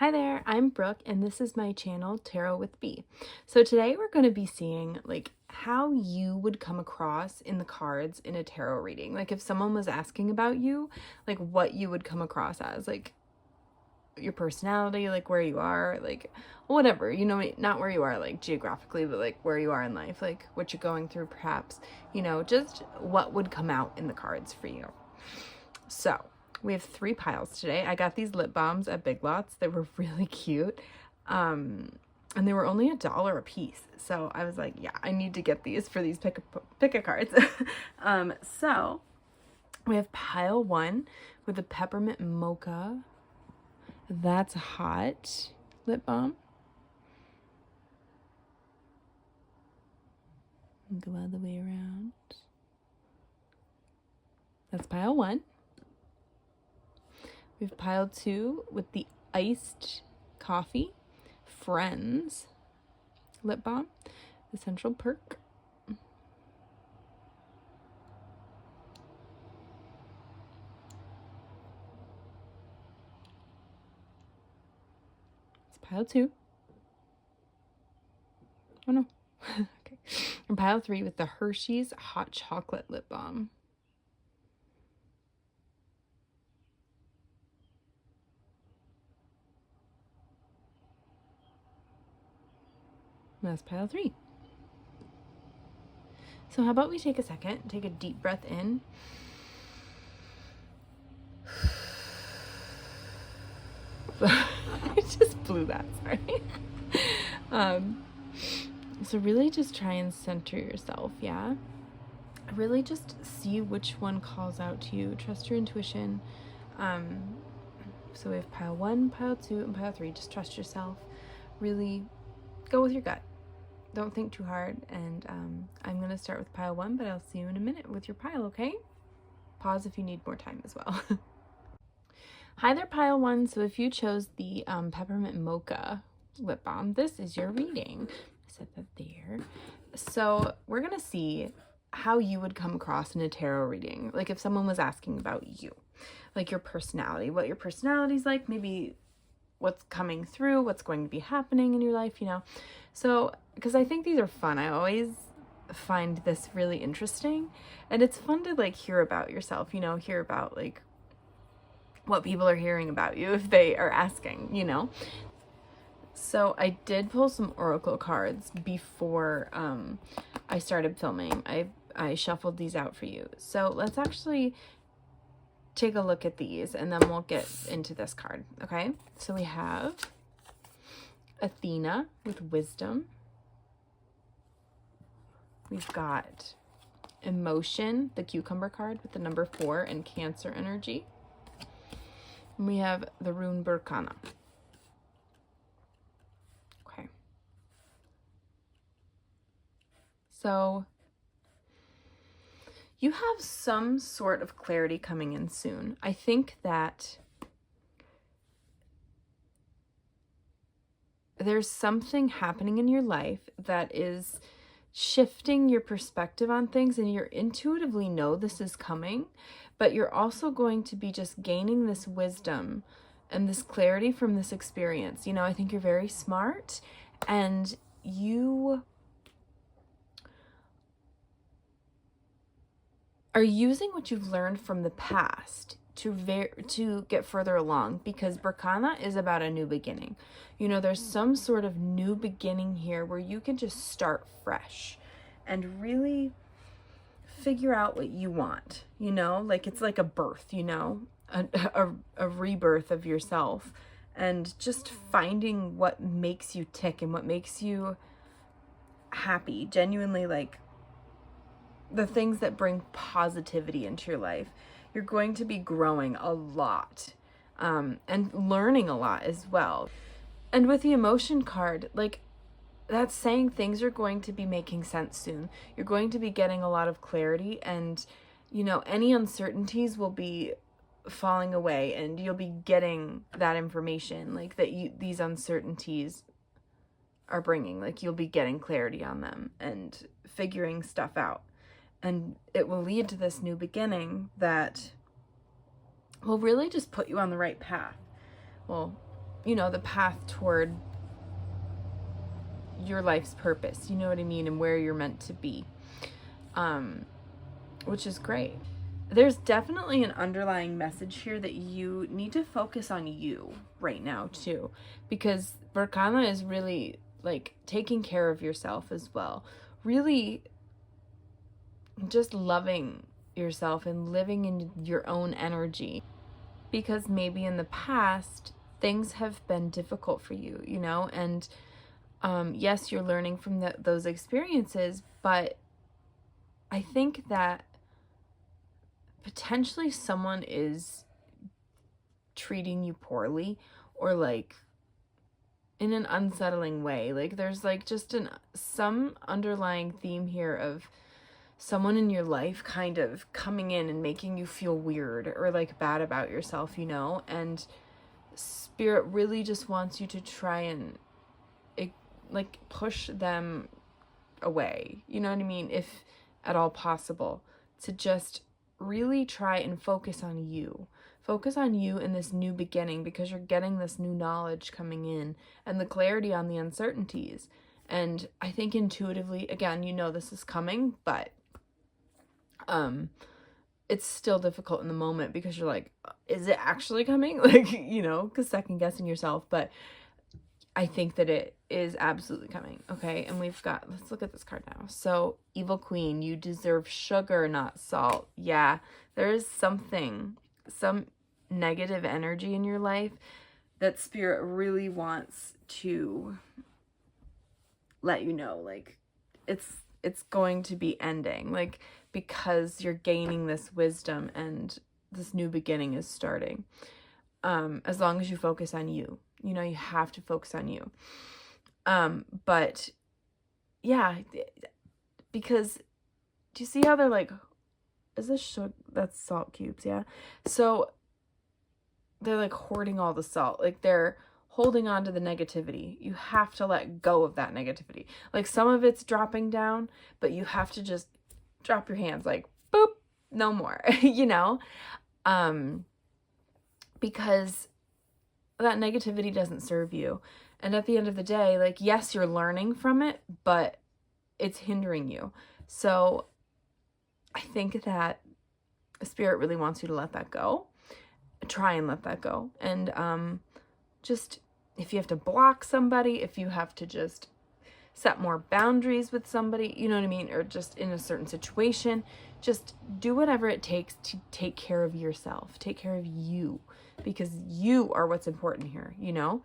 Hi there, I'm Brooke and this is my channel Tarot with B. So today we're going to be seeing how you would come across in the cards in a tarot reading. Like if someone was asking about you, like what you would come across as, like your personality, like where you are, like whatever, you know, not where you are like geographically, but like where you are in life, like what you're going through perhaps, you know, just what would come out in the cards for you. So we have 3 piles today. I got these lip balms at Big Lots. They were really cute. And they were only $1 a piece. So I was like, yeah, I need to get these for these pick-a cards. So we have pile 1 with the peppermint mocha. That's hot lip balm. Go all the way around. That's pile 1. We have pile 2 with the iced coffee, Friends lip balm, the Central Perk. It's pile 2. Oh no. Okay. And pile 3 with the Hershey's hot chocolate lip balm. That's pile 3. So how about we take a second, take a deep breath in. I just blew that, sorry. So really just try and center yourself, yeah? Really just see which one calls out to you. Trust your intuition. So we have pile 1, pile 2, and pile 3. Just trust yourself. Really go with your gut. Don't think too hard. And I'm going to start with pile 1, but I'll see you in a minute with your pile, okay? Pause if you need more time as well. Hi there, pile 1. So if you chose the peppermint mocha lip balm, this is your reading. I said that there. So we're going to see how you would come across in a tarot reading. Like if someone was asking about you, like your personality, what your personality's like, maybe what's coming through, what's going to be happening in your life, you know. So because I think these are fun. I always find this really interesting, and it's fun to like hear about yourself, you know, hear about like what people are hearing about you if they are asking, you know. So I did pull some oracle cards before I started filming. I shuffled these out for you. So let's actually take a look at these and then we'll get into this card, okay? So we have Athena with wisdom. We've got emotion, the cucumber card with the number 4 and Cancer energy. And we have the rune Berkana. Okay. So you have some sort of clarity coming in soon. I think that there's something happening in your life that is shifting your perspective on things, and you intuitively know this is coming, but you're also going to be just gaining this wisdom and this clarity from this experience. You know, I think you're very smart, and you are using what you've learned from the past to get further along, because Berkana is about a new beginning. You know, there's some sort of new beginning here where you can just start fresh and really figure out what you want, you know, like it's like a birth, you know, a rebirth of yourself, and just finding what makes you tick and what makes you happy, genuinely, like the things that bring positivity into your life. You're going to be growing a lot and learning a lot as well. And with the emotion card, like that's saying things are going to be making sense soon. You're going to be getting a lot of clarity, and you know, any uncertainties will be falling away, and you'll be getting that information like that these uncertainties are bringing. Like you'll be getting clarity on them and figuring stuff out. And it will lead to this new beginning that will really just put you on the right path. Well, you know, the path toward your life's purpose, you know what I mean, and where you're meant to be, which is great. There's definitely an underlying message here that you need to focus on you right now too, because Varkana is really like taking care of yourself as well, really just loving yourself and living in your own energy, because maybe in the past things have been difficult for you, you know, and yes, you're learning from those experiences, but I think that potentially someone is treating you poorly, or like in an unsettling way. Like there's like just some underlying theme here of someone in your life kind of coming in and making you feel weird or like bad about yourself, you know, and Spirit really just wants you to try and like push them away, you know what I mean, if at all possible, to just really try and focus on you. Focus on you in this new beginning, because you're getting this new knowledge coming in and the clarity on the uncertainties. And I think intuitively, again, you know this is coming, but it's still difficult in the moment because you're like, is it actually coming? Like, you know, because second guessing yourself, but I think that it is absolutely coming. Okay, and we've got, let's look at this card now. So, Evil Queen, you deserve sugar, not salt. Yeah, there is something, some negative energy in your life that Spirit really wants to let you know, like, it's going to be ending, like, because you're gaining this wisdom and this new beginning is starting. As long as you focus on you. You know, you have to focus on you. But yeah, because do you see how they're like, is this sugar? That's salt cubes, yeah? So they're like hoarding all the salt. Like they're holding on to the negativity. You have to let go of that negativity. Like some of it's dropping down, but you have to just drop your hands like, boop, no more, you know? Because that negativity doesn't serve you. And at the end of the day, like, yes, you're learning from it, but it's hindering you. So I think that Spirit really wants you to let that go. Try and let that go. And just, if you have to block somebody, if you have to just set more boundaries with somebody, you know what I mean? Or just in a certain situation, just do whatever it takes to take care of yourself. Take care of you, because you are what's important here, you know?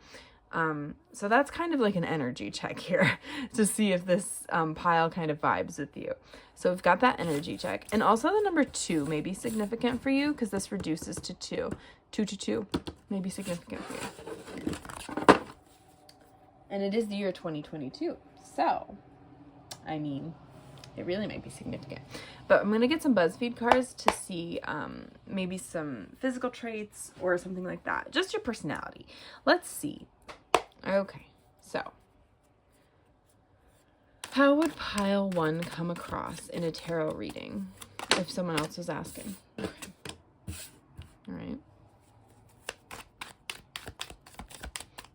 So that's kind of like an energy check here to see if this pile kind of vibes with you. So we've got that energy check. And also the number 2 may be significant for you, because this reduces to 2. 2 to 2 may be significant for you. And it is the year 2022. So, I mean, it really might be significant. But I'm going to get some Buzzfeed cards to see maybe some physical traits or something like that. Just your personality. Let's see. Okay, so how would pile 1 come across in a tarot reading if someone else was asking? Okay. All right.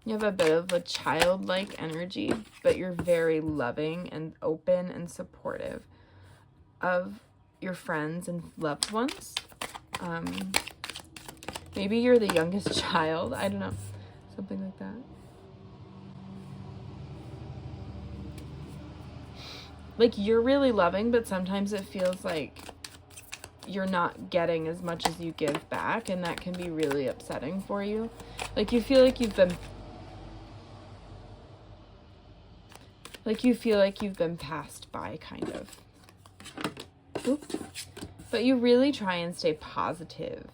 You have a bit of a childlike energy, but you're very loving and open and supportive of your friends and loved ones. Maybe you're the youngest child. I don't know. Something like that. Like, you're really loving, but sometimes it feels like you're not getting as much as you give back, and that can be really upsetting for you. Like, you feel like you've been passed by, kind of. Oops. But you really try and stay positive.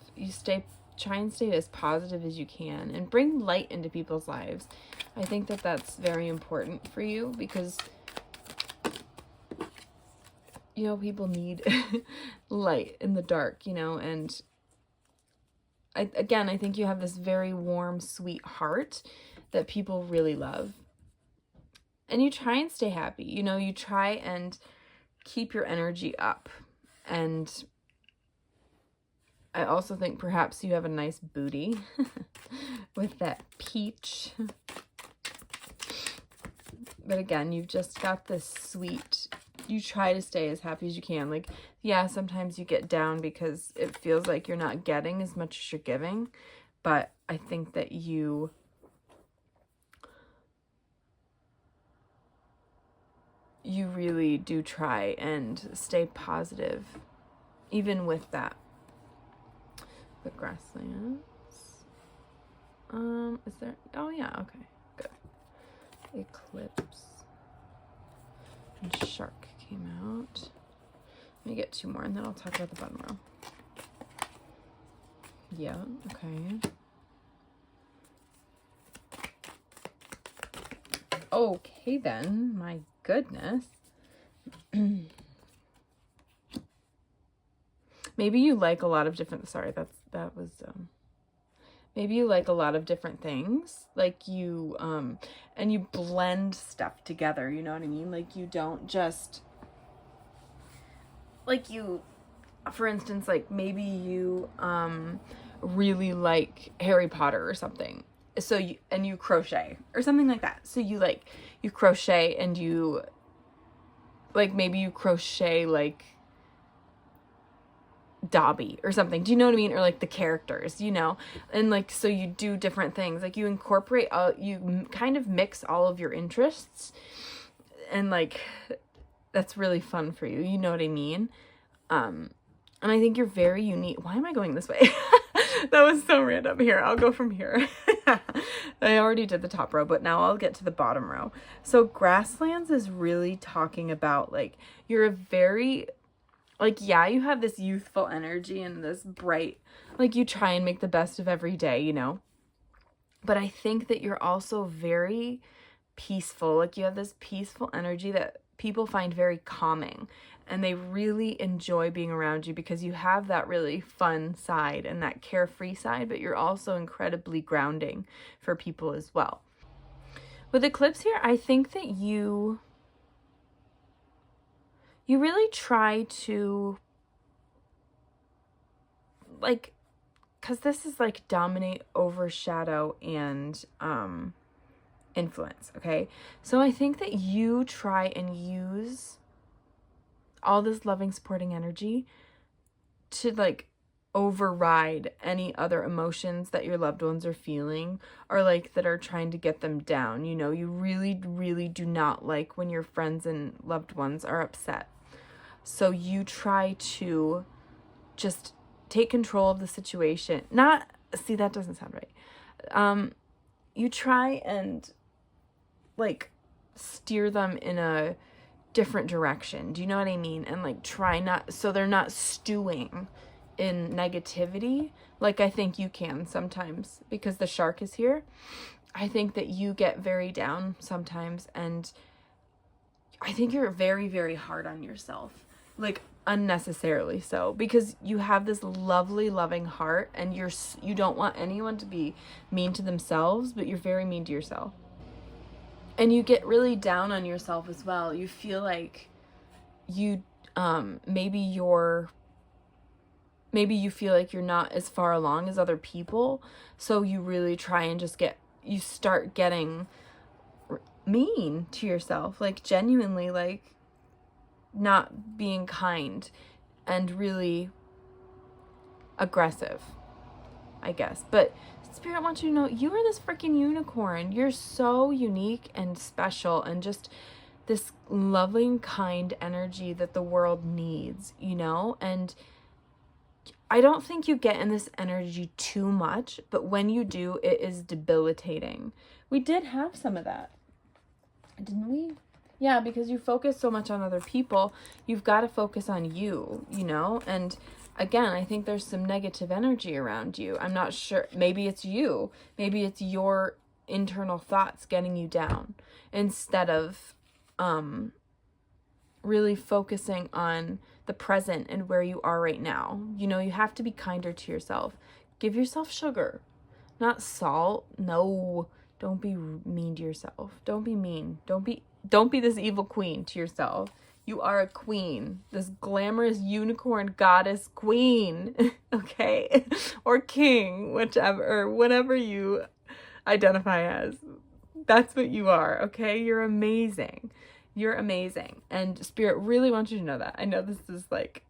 Try and stay as positive as you can and bring light into people's lives. I think that that's very important for you, because you know, people need light in the dark, you know, and I think you have this very warm, sweet heart that people really love. And you try and stay happy, you know, you try and keep your energy up. And I also think perhaps you have a nice booty with that peach. But again, you've just got this sweet, you try to stay as happy as you can. Like, yeah, sometimes you get down because it feels like you're not getting as much as you're giving. But I think that you really do try and stay positive, even with that. But grasslands. Is there, oh yeah, okay, good. Eclipse. And shark came out. Let me get 2 more and then I'll talk about the bottom row. Yeah, okay. Okay then, my goodness. Maybe you like a lot of different, sorry, that was, maybe you like a lot of different things, like you, and you blend stuff together, you know what I mean? Like you don't just, like you, for instance, like maybe you, really like Harry Potter or something. So you crochet or something like that. So you crochet and you, like maybe you crochet like Dobby or something. Do you know what I mean? Or like the characters, you know? And like, so you do different things. Like you incorporate, you kind of mix all of your interests. And like, that's really fun for you. You know what I mean? And I think you're very unique. Why am I going this way? That was so random. Here, I'll go from here. I already did the top row, but now I'll get to the bottom row. So grasslands is really talking about like, you're a very, like, yeah, you have this youthful energy and this bright, like you try and make the best of every day, you know? But I think that you're also very peaceful. Like you have this peaceful energy that people find very calming. And they really enjoy being around you because you have that really fun side and that carefree side, but you're also incredibly grounding for people as well. With Eclipse here, I think that you really try to, like, because this is like dominate, overshadow, and influence, okay? So I think that you try and use all this loving, supporting energy to like override any other emotions that your loved ones are feeling or like that are trying to get them down. You know, you really, really do not like when your friends and loved ones are upset. So you try to just take control of the situation. See, that doesn't sound right. You try and like steer them in a different direction. Do you know what I mean? And like try not, so they're not stewing in negativity like I think you can sometimes because the shark is here. I think that you get very down sometimes, and I think you're very, very hard on yourself, like unnecessarily so, because you have this lovely, loving heart and you don't want anyone to be mean to themselves, but you're very mean to yourself. And you get really down on yourself as well. You feel like you, maybe you feel like you're not as far along as other people. So you really try and just you start getting mean to yourself, like genuinely, like not being kind and really aggressive, I guess. But Spirit wants you to know you are this freaking unicorn. You're so unique and special and just this loving, kind energy that the world needs, you know? And I don't think you get in this energy too much, but when you do, it is debilitating. We did have some of that, didn't we? Yeah, because you focus so much on other people, you've got to focus on you, you know? And again, I think there's some negative energy around you. I'm not sure. Maybe it's you. Maybe it's your internal thoughts getting you down instead of really focusing on the present and where you are right now. You know, you have to be kinder to yourself. Give yourself sugar, not salt. No, don't be mean to yourself. Don't be mean. Don't be this evil queen to yourself. You are a queen. This glamorous unicorn goddess queen. Okay? Or king, whichever, or whatever you identify as. That's what you are, okay? You're amazing. You're amazing. And Spirit really wants you to know that. I know this is like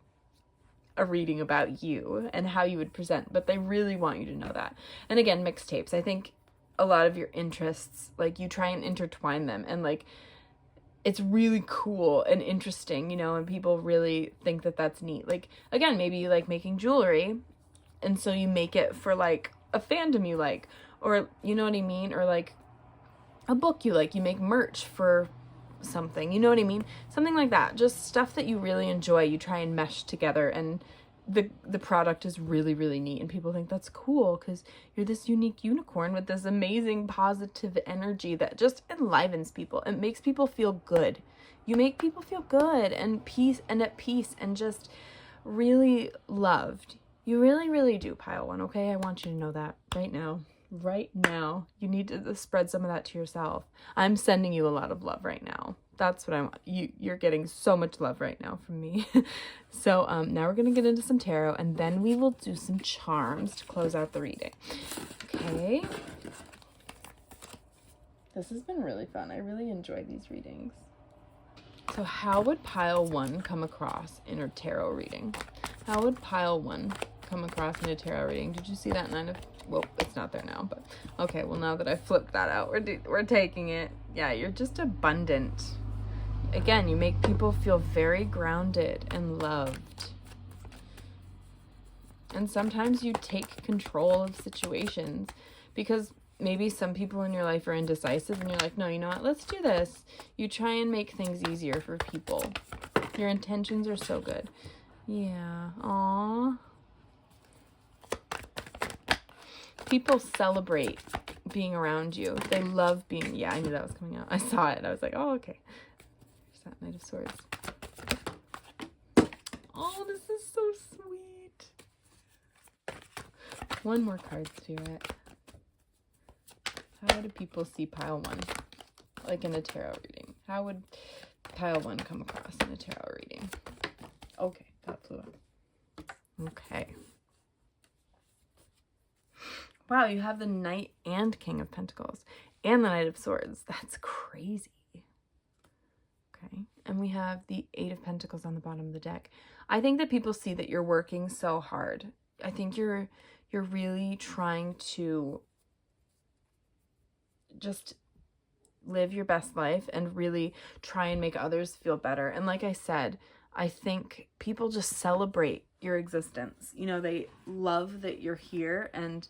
a reading about you and how you would present, but they really want you to know that. And again, mixtapes. I think a lot of your interests, like you try and intertwine them, and like it's really cool and interesting, you know, and people really think that that's neat. Like, again, maybe you like making jewelry, and so you make it for like a fandom you like, or you know what I mean, or like a book you like, you make merch for something, you know what I mean? Something like that. Just stuff that you really enjoy, you try and mesh together, and the product is really, really neat, and people think that's cool because you're this unique unicorn with this amazing positive energy that just enlivens people. It makes people feel good. You make people feel good and peace and at peace and just really loved. You really, really do, Pile 1, okay? I want you to know that right now. Right now. You need to spread some of that to yourself. I'm sending you a lot of love right now. That's what I want. You're getting so much love right now from me. So now we're going to get into some tarot, and then we will do some charms to close out the reading. Okay. This has been really fun. I really enjoy these readings. So how would Pile 1 come across in a tarot reading? How would Pile 1 come across in a tarot reading? Did you see that 9 of... Well, it's not there now, but... Okay, well, now that I flipped that out, we're taking it. Yeah, you're just abundant. Again, you make people feel very grounded and loved. And sometimes you take control of situations because maybe some people in your life are indecisive and you're like, no, you know what, let's do this. You try and make things easier for people. Your intentions are so good. Yeah. Aww. People celebrate being around you. They love being... Yeah, I knew that was coming out. I saw it. I was like, oh, okay. There's that Knight of Swords. Oh, this is so sweet. One more card, Spirit. How do people see Pile 1? Like in a tarot reading. How would Pile 1 come across in a tarot reading? Okay, that flew up. Okay. Wow, you have the Knight and King of Pentacles and the Knight of Swords. That's crazy. Okay, and we have the 8 of Pentacles on the bottom of the deck. I think that people see that you're working so hard. I think you're really trying to just live your best life and really try and make others feel better. And like I said, I think people just celebrate your existence. You know, they love that you're here and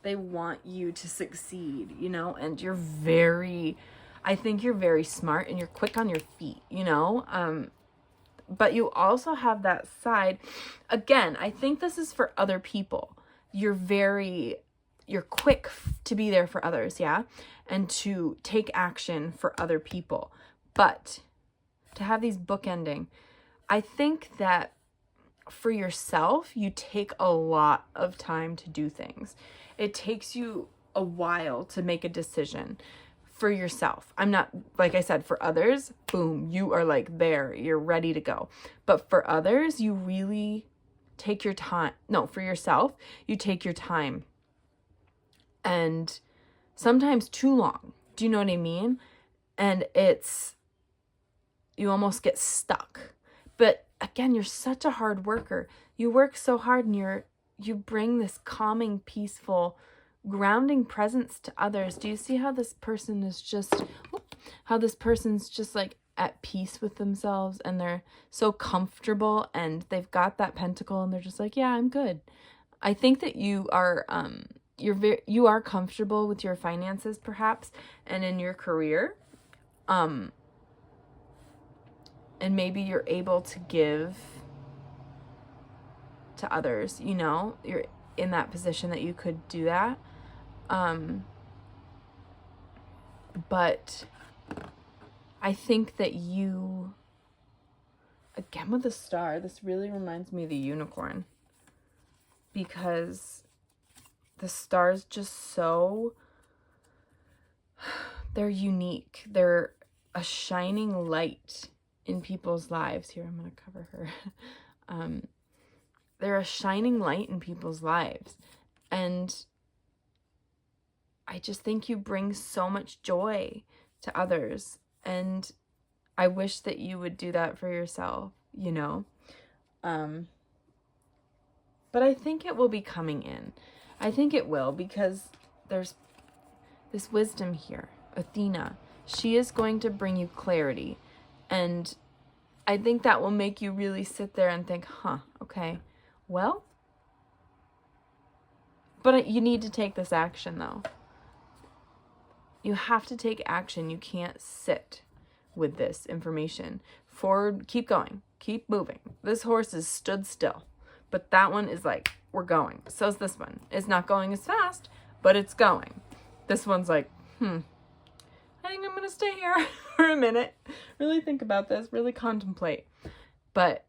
they want you to succeed, you know, and I think you're very smart and you're quick on your feet, you know, but you also have that side. Again, I think this is for other people. You're quick to be there for others, yeah, and to take action for other people. But to have these bookending, I think that for yourself, you take a lot of time to do things. It takes you a while to make a decision for yourself. I'm not, like I said, for others, boom, you are like there, you're ready to go. But for others, you really take your time. No, for yourself, you take your time. And sometimes too long. Do you know what I mean? And you almost get stuck. But again, you're such a hard worker. You work so hard and you bring this calming, peaceful, grounding presence to others. Do you see how this person is just, person's just like at peace with themselves and they're so comfortable and they've got that pentacle and they're just like, yeah, I'm good. I think that you are, you are comfortable with your finances perhaps and in your career. And maybe you're able to give to others, you know, you're in that position that you could do that. But I think that you, again with the star, this really reminds me of the unicorn because the star's just so, they're unique. They're a shining light in people's lives. Here, I'm going to cover her. They're a shining light in people's lives. And I just think you bring so much joy to others. And I wish that you would do that for yourself, you know. But I think it will be coming in. I think it will, because there's this wisdom here. Athena, she is going to bring you clarity. And I think that will make you really sit there and think, okay, well, but you need to take this action though. You have to take action. You can't sit with this information. Forward, keep going, keep moving. This horse is stood still, but that one is like, we're going. So's this one. It's not going as fast, but it's going. This one's like, I think I'm going to stay here for a minute. Really think about this, really contemplate. But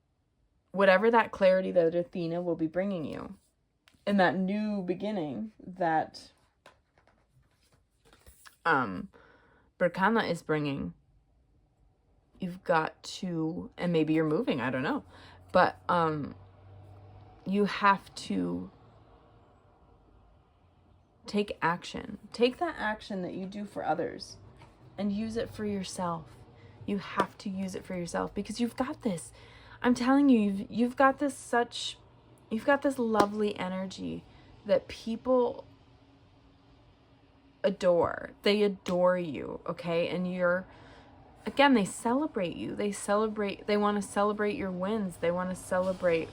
whatever that clarity that Athena will be bringing you in that new beginning that Berkana is bringing, you've got to, and maybe you're moving, I don't know, but you have to take action. Take that action that you do for others and use it for yourself. You have to use it for yourself, because you've got this. I'm telling you, you've got this lovely energy that people adore. They adore you, okay? And again, they celebrate you. They want to celebrate your wins. They want to celebrate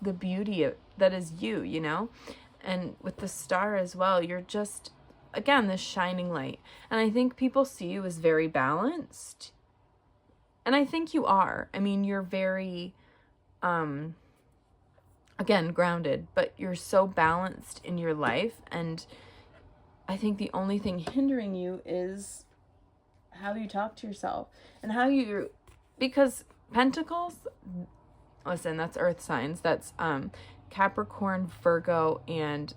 the beauty that is you, you know? And with the star as well, you're just, again, this shining light. And I think people see you as very balanced. And I think you are. I mean, you're very, again, grounded, but you're so balanced in your life. And I think the only thing hindering you is how you talk to yourself and because Pentacles, listen, that's earth signs. That's Capricorn, Virgo, and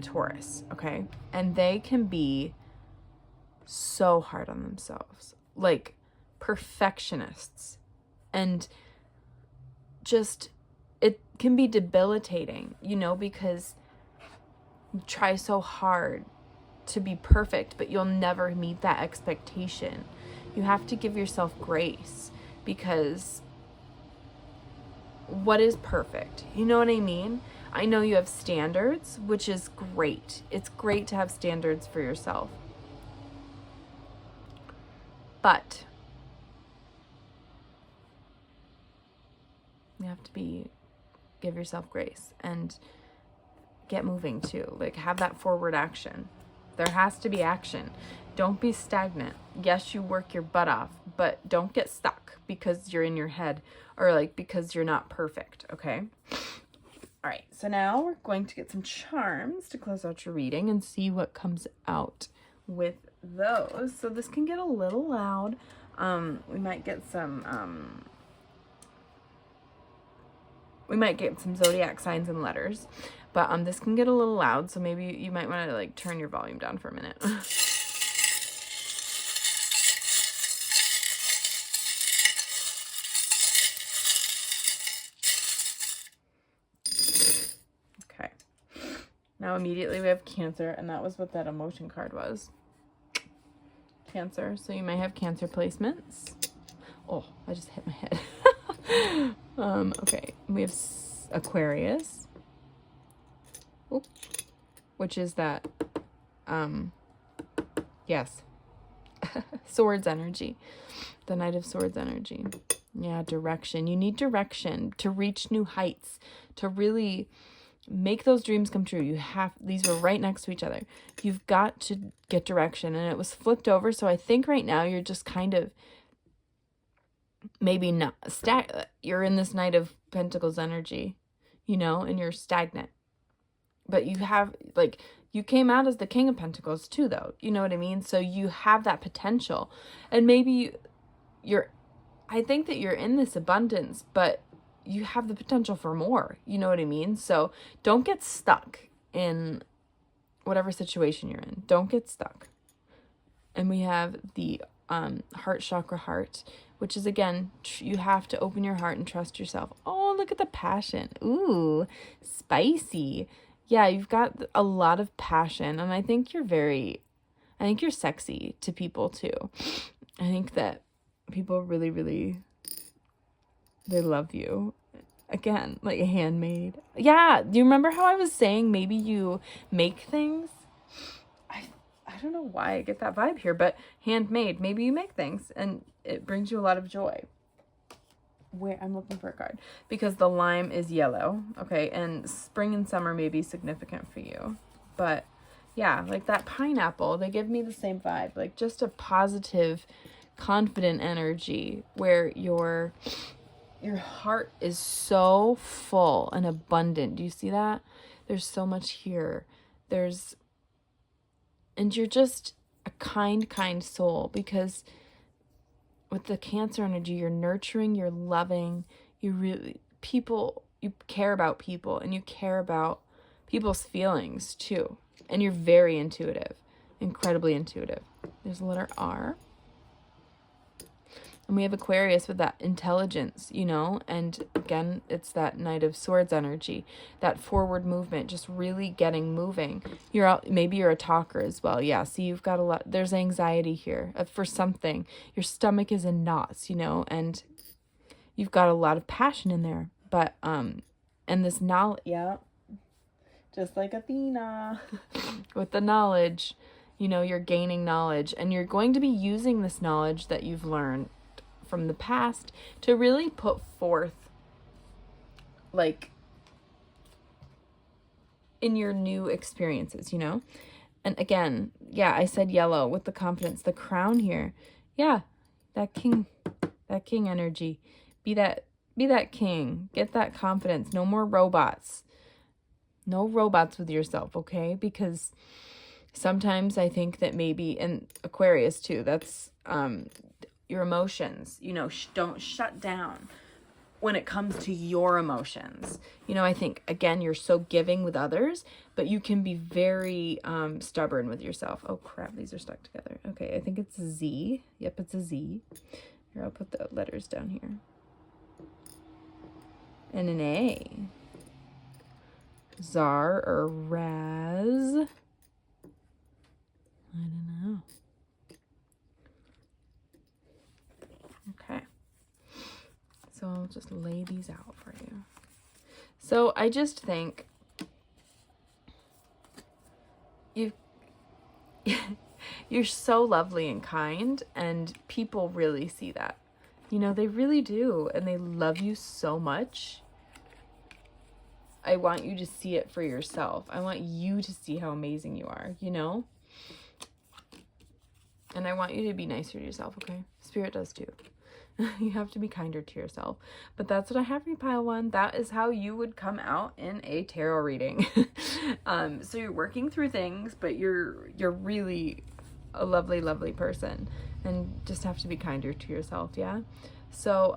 Taurus, okay? And they can be so hard on themselves, like perfectionists, and just, it can be debilitating, you know, because you try so hard to be perfect, but you'll never meet that expectation. You have to give yourself grace, because what is perfect? You know what I mean? I know you have standards, which is great. It's great to have standards for yourself. But you have to give yourself grace and get moving too. Like, have that forward action. There has to be action. Don't be stagnant. Yes, you work your butt off, but don't get stuck because you're in your head, or like because you're not perfect, okay? All right, so now we're going to get some charms to close out your reading and see what comes out with those. So this can get a little loud. We might get some zodiac signs and letters, but this can get a little loud, so maybe you might want to like turn your volume down for a minute. Okay. Now immediately we have Cancer, and that was what that emotion card was. Cancer, so you may have Cancer placements. Oh, I just hit my head. Okay, we have Aquarius. Oop. Which is that, yes, Swords energy, the Knight of Swords energy. Yeah, direction. You need direction to reach new heights, to really make those dreams come true. These were right next to each other. You've got to get direction, and it was flipped over. So I think right now you're just kind of, maybe not, you're in this Knight of Pentacles energy, you know, and you're stagnant. But you have, like, you came out as the King of Pentacles too, though. You know what I mean? So you have that potential. And maybe I think that you're in this abundance, but you have the potential for more. You know what I mean? So don't get stuck in whatever situation you're in. Don't get stuck. And we have the heart chakra heart, which is, again, you have to open your heart and trust yourself. Oh, look at the passion. Ooh, spicy. Yeah, you've got a lot of passion, and I think you're sexy to people too. I think that people really, really, they love you. Again, like handmade. Yeah, do you remember how I was saying maybe you make things? I don't know why I get that vibe here, but handmade, maybe you make things and it brings you a lot of joy. Where I'm looking for a card because the lime is yellow, okay, and spring and summer may be significant for you, but yeah, like that pineapple, they give me the same vibe, like just a positive, confident energy where your heart is so full and abundant. Do you see that? There's so much here. And you're just a kind soul, because with the Cancer energy, you're nurturing, you're loving, you care about people, and you care about people's feelings too. And you're very intuitive, incredibly intuitive. There's the letter R. And we have Aquarius with that intelligence, and again, it's that Knight of Swords energy, that forward movement, just really getting moving. Maybe you're a talker as well. Yeah, see, you've got a lot, there's anxiety here for something. Your stomach is in knots, and you've got a lot of passion in there. But, and this knowledge, yeah, just like Athena with the knowledge, you're gaining knowledge, and you're going to be using this knowledge that you've learned from the past to really put forth, like, in your new experiences, And again, yeah, I said yellow with the confidence, the crown here. Yeah, that king energy. Be that king. Get that confidence. No more robots. No robots with yourself, okay? Because sometimes I think that maybe, and Aquarius too, that's your emotions, don't shut down when it comes to your emotions. I think, again, you're so giving with others, but you can be very stubborn with yourself. Oh crap, these are stuck together. Okay, I think it's a Z. Yep, it's a Z. Here, I'll put the letters down here. And an A. Czar or Raz. I don't know. Okay. So I'll just lay these out for you. So I just think you're so lovely and kind, and people really see that. They really do, and they love you so much. I want you to see it for yourself. I want you to see how amazing you are, And I want you to be nicer to yourself, okay? Spirit does too. You have to be kinder to yourself. But that's what I have for you, Pile 1. That is how you would come out in a tarot reading. So you're working through things, but you're really a lovely, lovely person. And just have to be kinder to yourself, yeah? So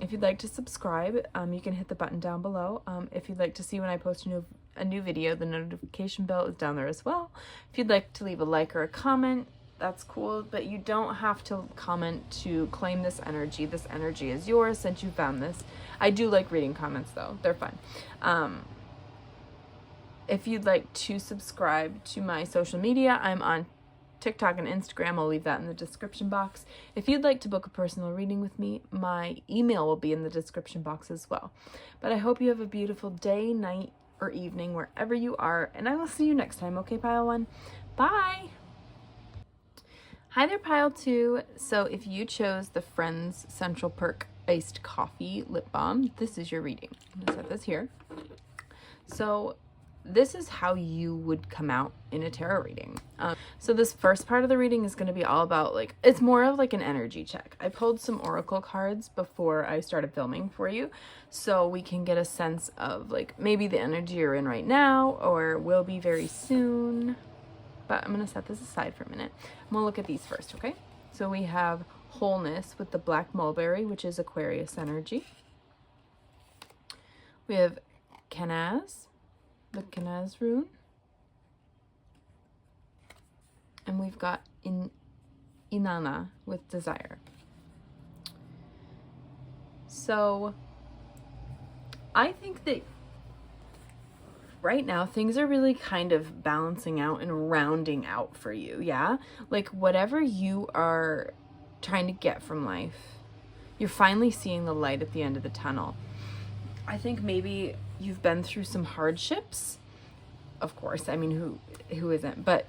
if you'd like to subscribe, you can hit the button down below. If you'd like to see when I post a new video, the notification bell is down there as well. If you'd like to leave a like or a comment, that's cool, but you don't have to comment to claim this energy. This energy is yours since you found this. I do like reading comments though. They're fun. If you'd like to subscribe to my social media, I'm on TikTok and Instagram. I'll leave that in the description box. If you'd like to book a personal reading with me, my email will be in the description box as well. But I hope you have a beautiful day, night, or evening wherever you are, and I will see you next time, okay, Pile 1? Bye! Hi there, Pile 2. So if you chose the Friends Central Perk Iced Coffee Lip Balm, this is your reading. I'm going to set this here. So this is how you would come out in a tarot reading. So this first part of the reading is going to be all about, it's more of like an energy check. I pulled some oracle cards before I started filming for you, so we can get a sense of maybe the energy you're in right now or will be very soon. But I'm going to set this aside for a minute. I'm going to look at these first, okay? So we have Wholeness with the Black Mulberry, which is Aquarius energy. We have Kenaz, the Kenaz rune. And we've got Inanna with desire. So I think that right now things are really kind of balancing out and rounding out for you, yeah? Like whatever you are trying to get from life, you're finally seeing the light at the end of the tunnel. I think maybe you've been through some hardships, of course. I mean, who isn't? But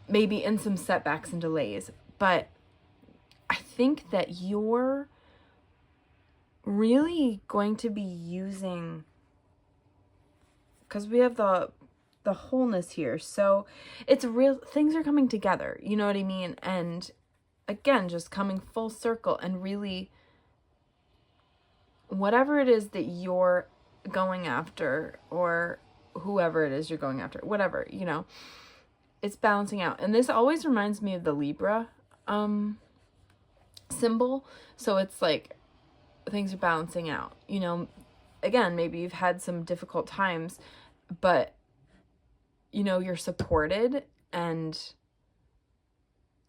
maybe in some setbacks and delays. But I think that you're really going to be using, because we have the wholeness here. So it's real, things are coming together, you know what I mean? And again, just coming full circle and really whatever it is that you're going after, or whoever it is you're going after, whatever, you know, it's balancing out. And this always reminds me of the Libra symbol. So it's like things are balancing out, you know. Again, maybe you've had some difficult times, but you know, you're supported and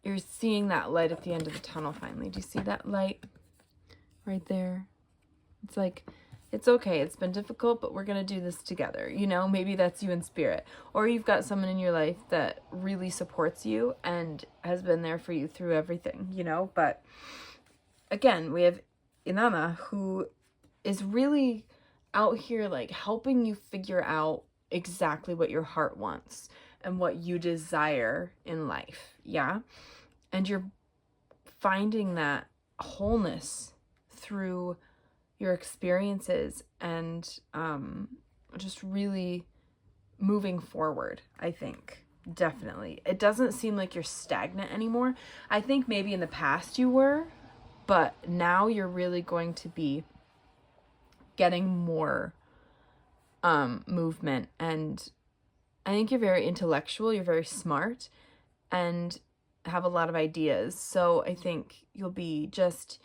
you're seeing that light at the end of the tunnel finally. Do you see that light right there? It's like, it's okay. It's been difficult, but we're going to do this together. You know, maybe that's you in spirit. Or you've got someone in your life that really supports you and has been there for you through everything, you know. But again, we have Inanna, who is really out here like helping you figure out exactly what your heart wants and what you desire in life. Yeah. And you're finding that wholeness through your experiences and just really moving forward, I think. Definitely. It doesn't seem like you're stagnant anymore. I think maybe in the past you were, but now you're really going to be getting more movement. And I think you're very intellectual, you're very smart, and have a lot of ideas. So I think you'll be just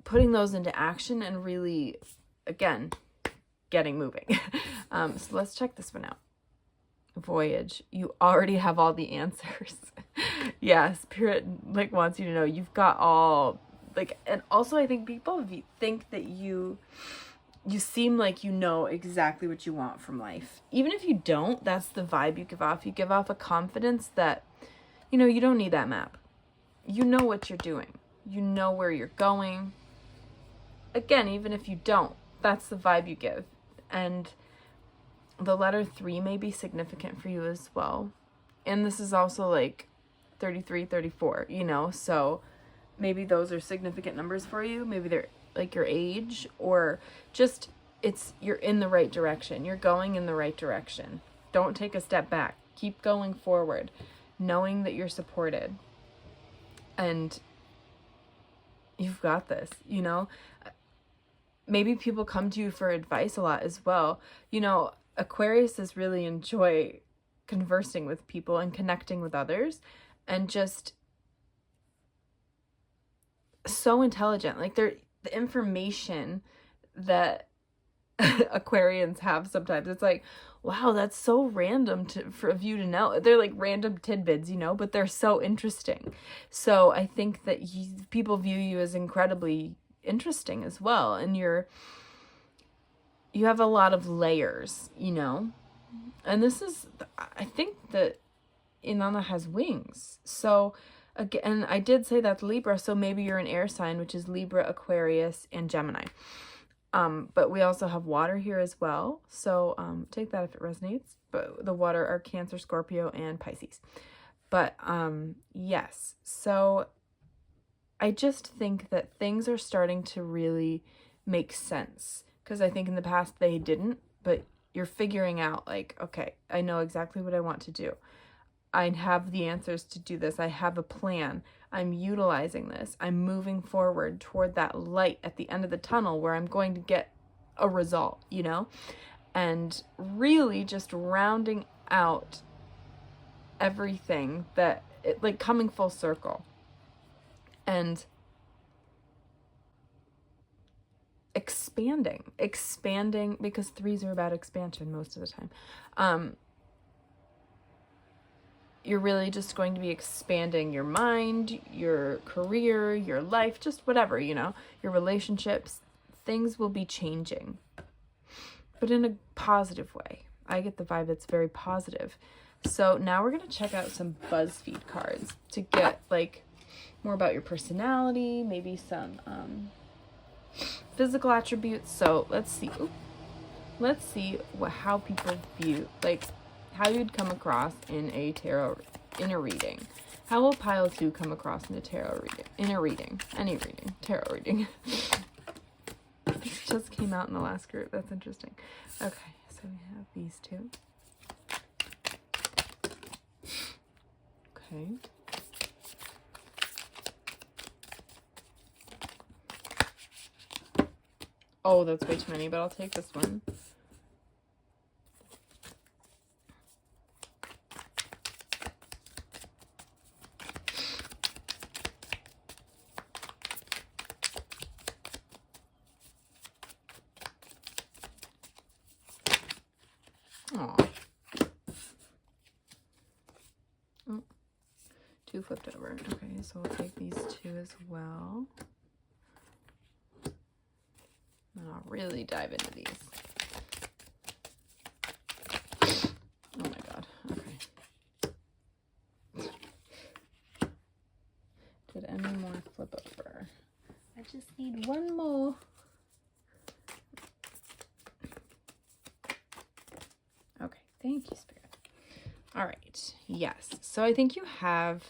putting those into action and really, again, getting moving. So let's check this one out. Voyage. You already have all the answers. Yeah, Spirit like wants you to know you've got all, like, and also I think people think that you seem like you know exactly what you want from life. Even if you don't, that's the vibe you give off. You give off a confidence that, you know, you don't need that map. You know what you're doing. You know where you're going. Again, even if you don't, that's the vibe you give. And the letter 3 may be significant for you as well. And this is also like 33, 34, you know, so maybe those are significant numbers for you. Maybe they're like your age, or just you're in the right direction. You're going in the right direction. Don't take a step back. Keep going forward, knowing that you're supported. And you've got this, you know. Maybe people come to you for advice a lot as well. You know, Aquariuses really enjoy conversing with people and connecting with others, and just so intelligent. Like the information that Aquarians have sometimes, it's like, wow, that's so random for you to know. They're like random tidbits, you know, but they're so interesting. So I think that people view you as incredibly interesting as well, and you have a lot of layers, you know. And this is, I think that Inanna has wings. So again, I did say that's Libra, so maybe you're an air sign, which is Libra, Aquarius, and Gemini. But we also have water here as well, so take that if it resonates. But the water are Cancer, Scorpio, and Pisces. But yes, so I just think that things are starting to really make sense, because I think in the past they didn't, but you're figuring out like, okay, I know exactly what I want to do. I have the answers to do this. I have a plan. I'm utilizing this. I'm moving forward toward that light at the end of the tunnel where I'm going to get a result, you know? And really just rounding out everything that, like coming full circle. And expanding, because 3s are about expansion most of the time. you're really just going to be expanding your mind, your career, your life, just whatever, you know, your relationships. Things will be changing, but in a positive way. I get the vibe that's very positive. So now we're going to check out some Buzzfeed cards to get like more about your personality, maybe some physical attributes. So let's see. Let's see how people view, like how you'd come across in a reading. How will pile 2 come across in a tarot reading? Any reading, tarot reading. This just came out in the last group. That's interesting. Okay, so we have these 2. Okay. Oh, that's way too many, but I'll take this one. Aw. Oh, 2 flipped over. Okay, so we'll take these 2 as well. And I'll really dive into these. Oh my god. Okay. Did any more flip over? I just need one more. Okay, thank you, Spirit. All right, yes. So I think you have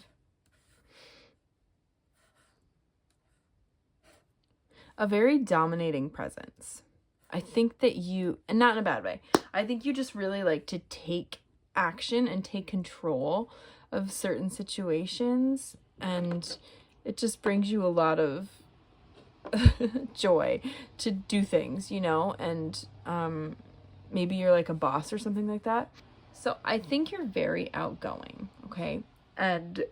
a very dominating presence. I think that you, and not in a bad way, I think you just really like to take action and take control of certain situations, and it just brings you a lot of joy to do things, you know, and maybe you're like a boss or something like that. So I think you're very outgoing, okay? And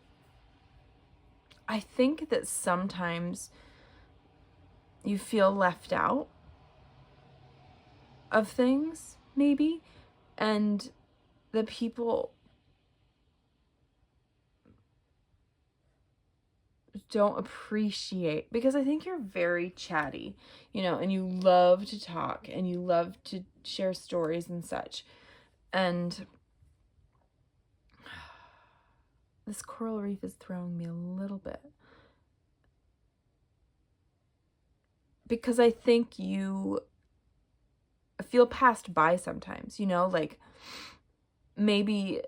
I think that sometimes you feel left out of things, maybe, and the people don't appreciate, because I think you're very chatty, you know, and you love to talk and you love to share stories and such. And this coral reef is throwing me a little bit, because I think you feel passed by sometimes, you know, like maybe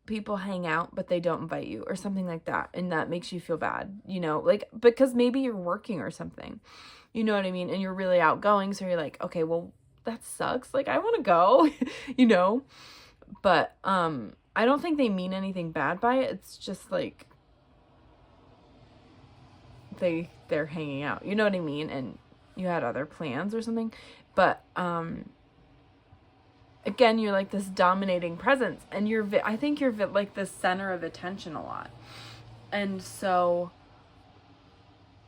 people hang out but they don't invite you or something like that, and that makes you feel bad, you know, like because maybe you're working or something, you know what I mean, and you're really outgoing, so you're like, okay, well, that sucks, like I want to go you know, but I don't think they mean anything bad by it. It's just like they're hanging out, you know what I mean, and you had other plans or something. But again, you're like this dominating presence, and I think you're like the center of attention a lot. And so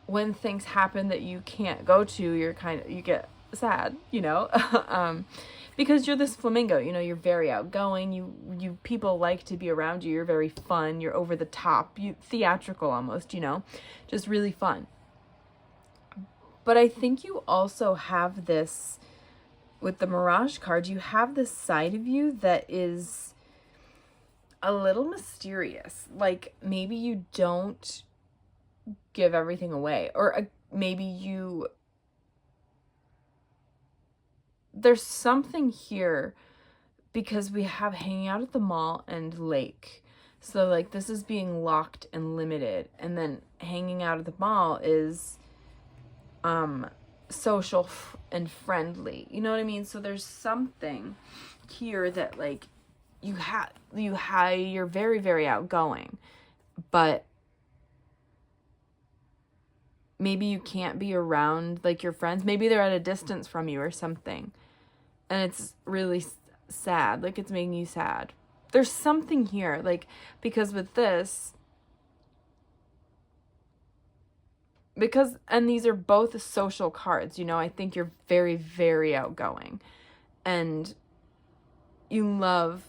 when things happen that you can't go to, you get sad, you know, because you're this flamingo, you know, you're very outgoing. You people like to be around you. You're very fun. You're over the top, theatrical almost, you know, just really fun. But I think you also have this, with the Mirage card, you have this side of you that is a little mysterious. Like maybe you don't give everything away, or maybe there's something here, because we have hanging out at the mall and lake. So like this is being locked and limited, and then hanging out at the mall is social and friendly, you know what I mean? So there's something here that like you're very, very outgoing, but maybe you can't be around like your friends. Maybe they're at a distance from you or something, and it's really sad, like it's making you sad. There's something here, like, because with this, and these are both social cards, you know, I think you're very, very outgoing, and you love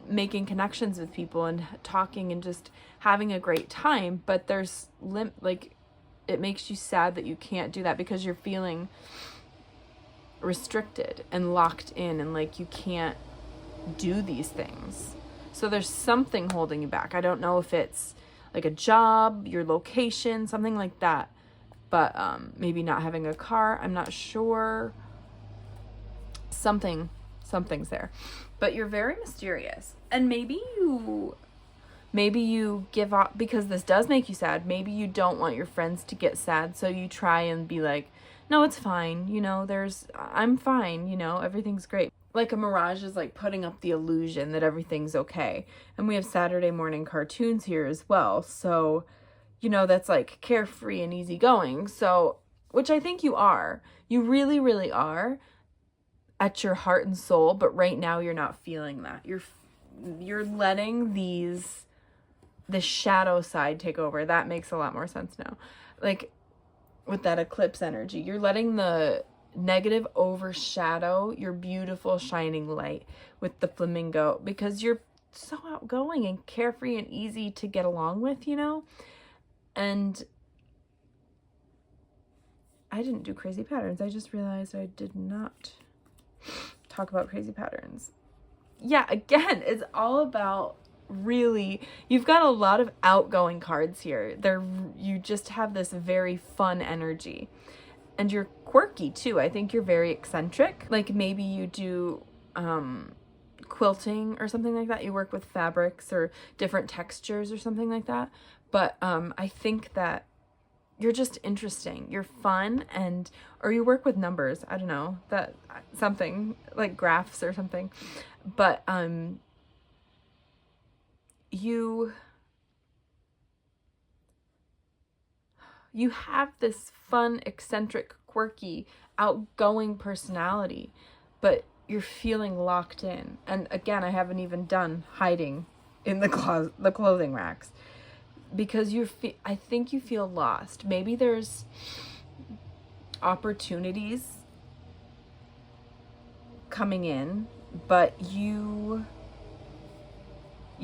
making connections with people and talking and just having a great time, but there's like it makes you sad that you can't do that because you're feeling restricted and locked in and like you can't do these things. So there's something holding you back. I don't know if it's like a job, your location, something like that, but maybe not having a car, I'm not sure. Something's there, but you're very mysterious, and maybe you give up because this does make you sad. Maybe you don't want your friends to get sad, so you try and be like, no, it's fine, you know, I'm fine, you know, everything's great. Like a mirage is like putting up the illusion that everything's okay. And we have Saturday morning cartoons here as well, so you know, that's like carefree and easygoing. So, which I think you are. You really, really are at your heart and soul, but right now you're not feeling that. You're letting the shadow side take over. That makes a lot more sense now. Like with that eclipse energy, you're letting the negative overshadow your beautiful shining light with the flamingo because you're so outgoing and carefree and easy to get along with, you know? And I didn't do crazy patterns. I just realized I did not talk about crazy patterns. Yeah, again, it's all about really, you've got a lot of outgoing cards here. You just have this very fun energy. And you're quirky too. I think you're very eccentric. Like maybe you do quilting or something like that. You work with fabrics or different textures or something like that. But I think that you're just interesting. You're fun, or you work with numbers. I don't know, that something like graphs or something. But you have this fun, eccentric, quirky, outgoing personality, but you're feeling locked in. And again, I haven't even done hiding in the clothing racks. Because I think you feel lost. Maybe there's opportunities coming in, but you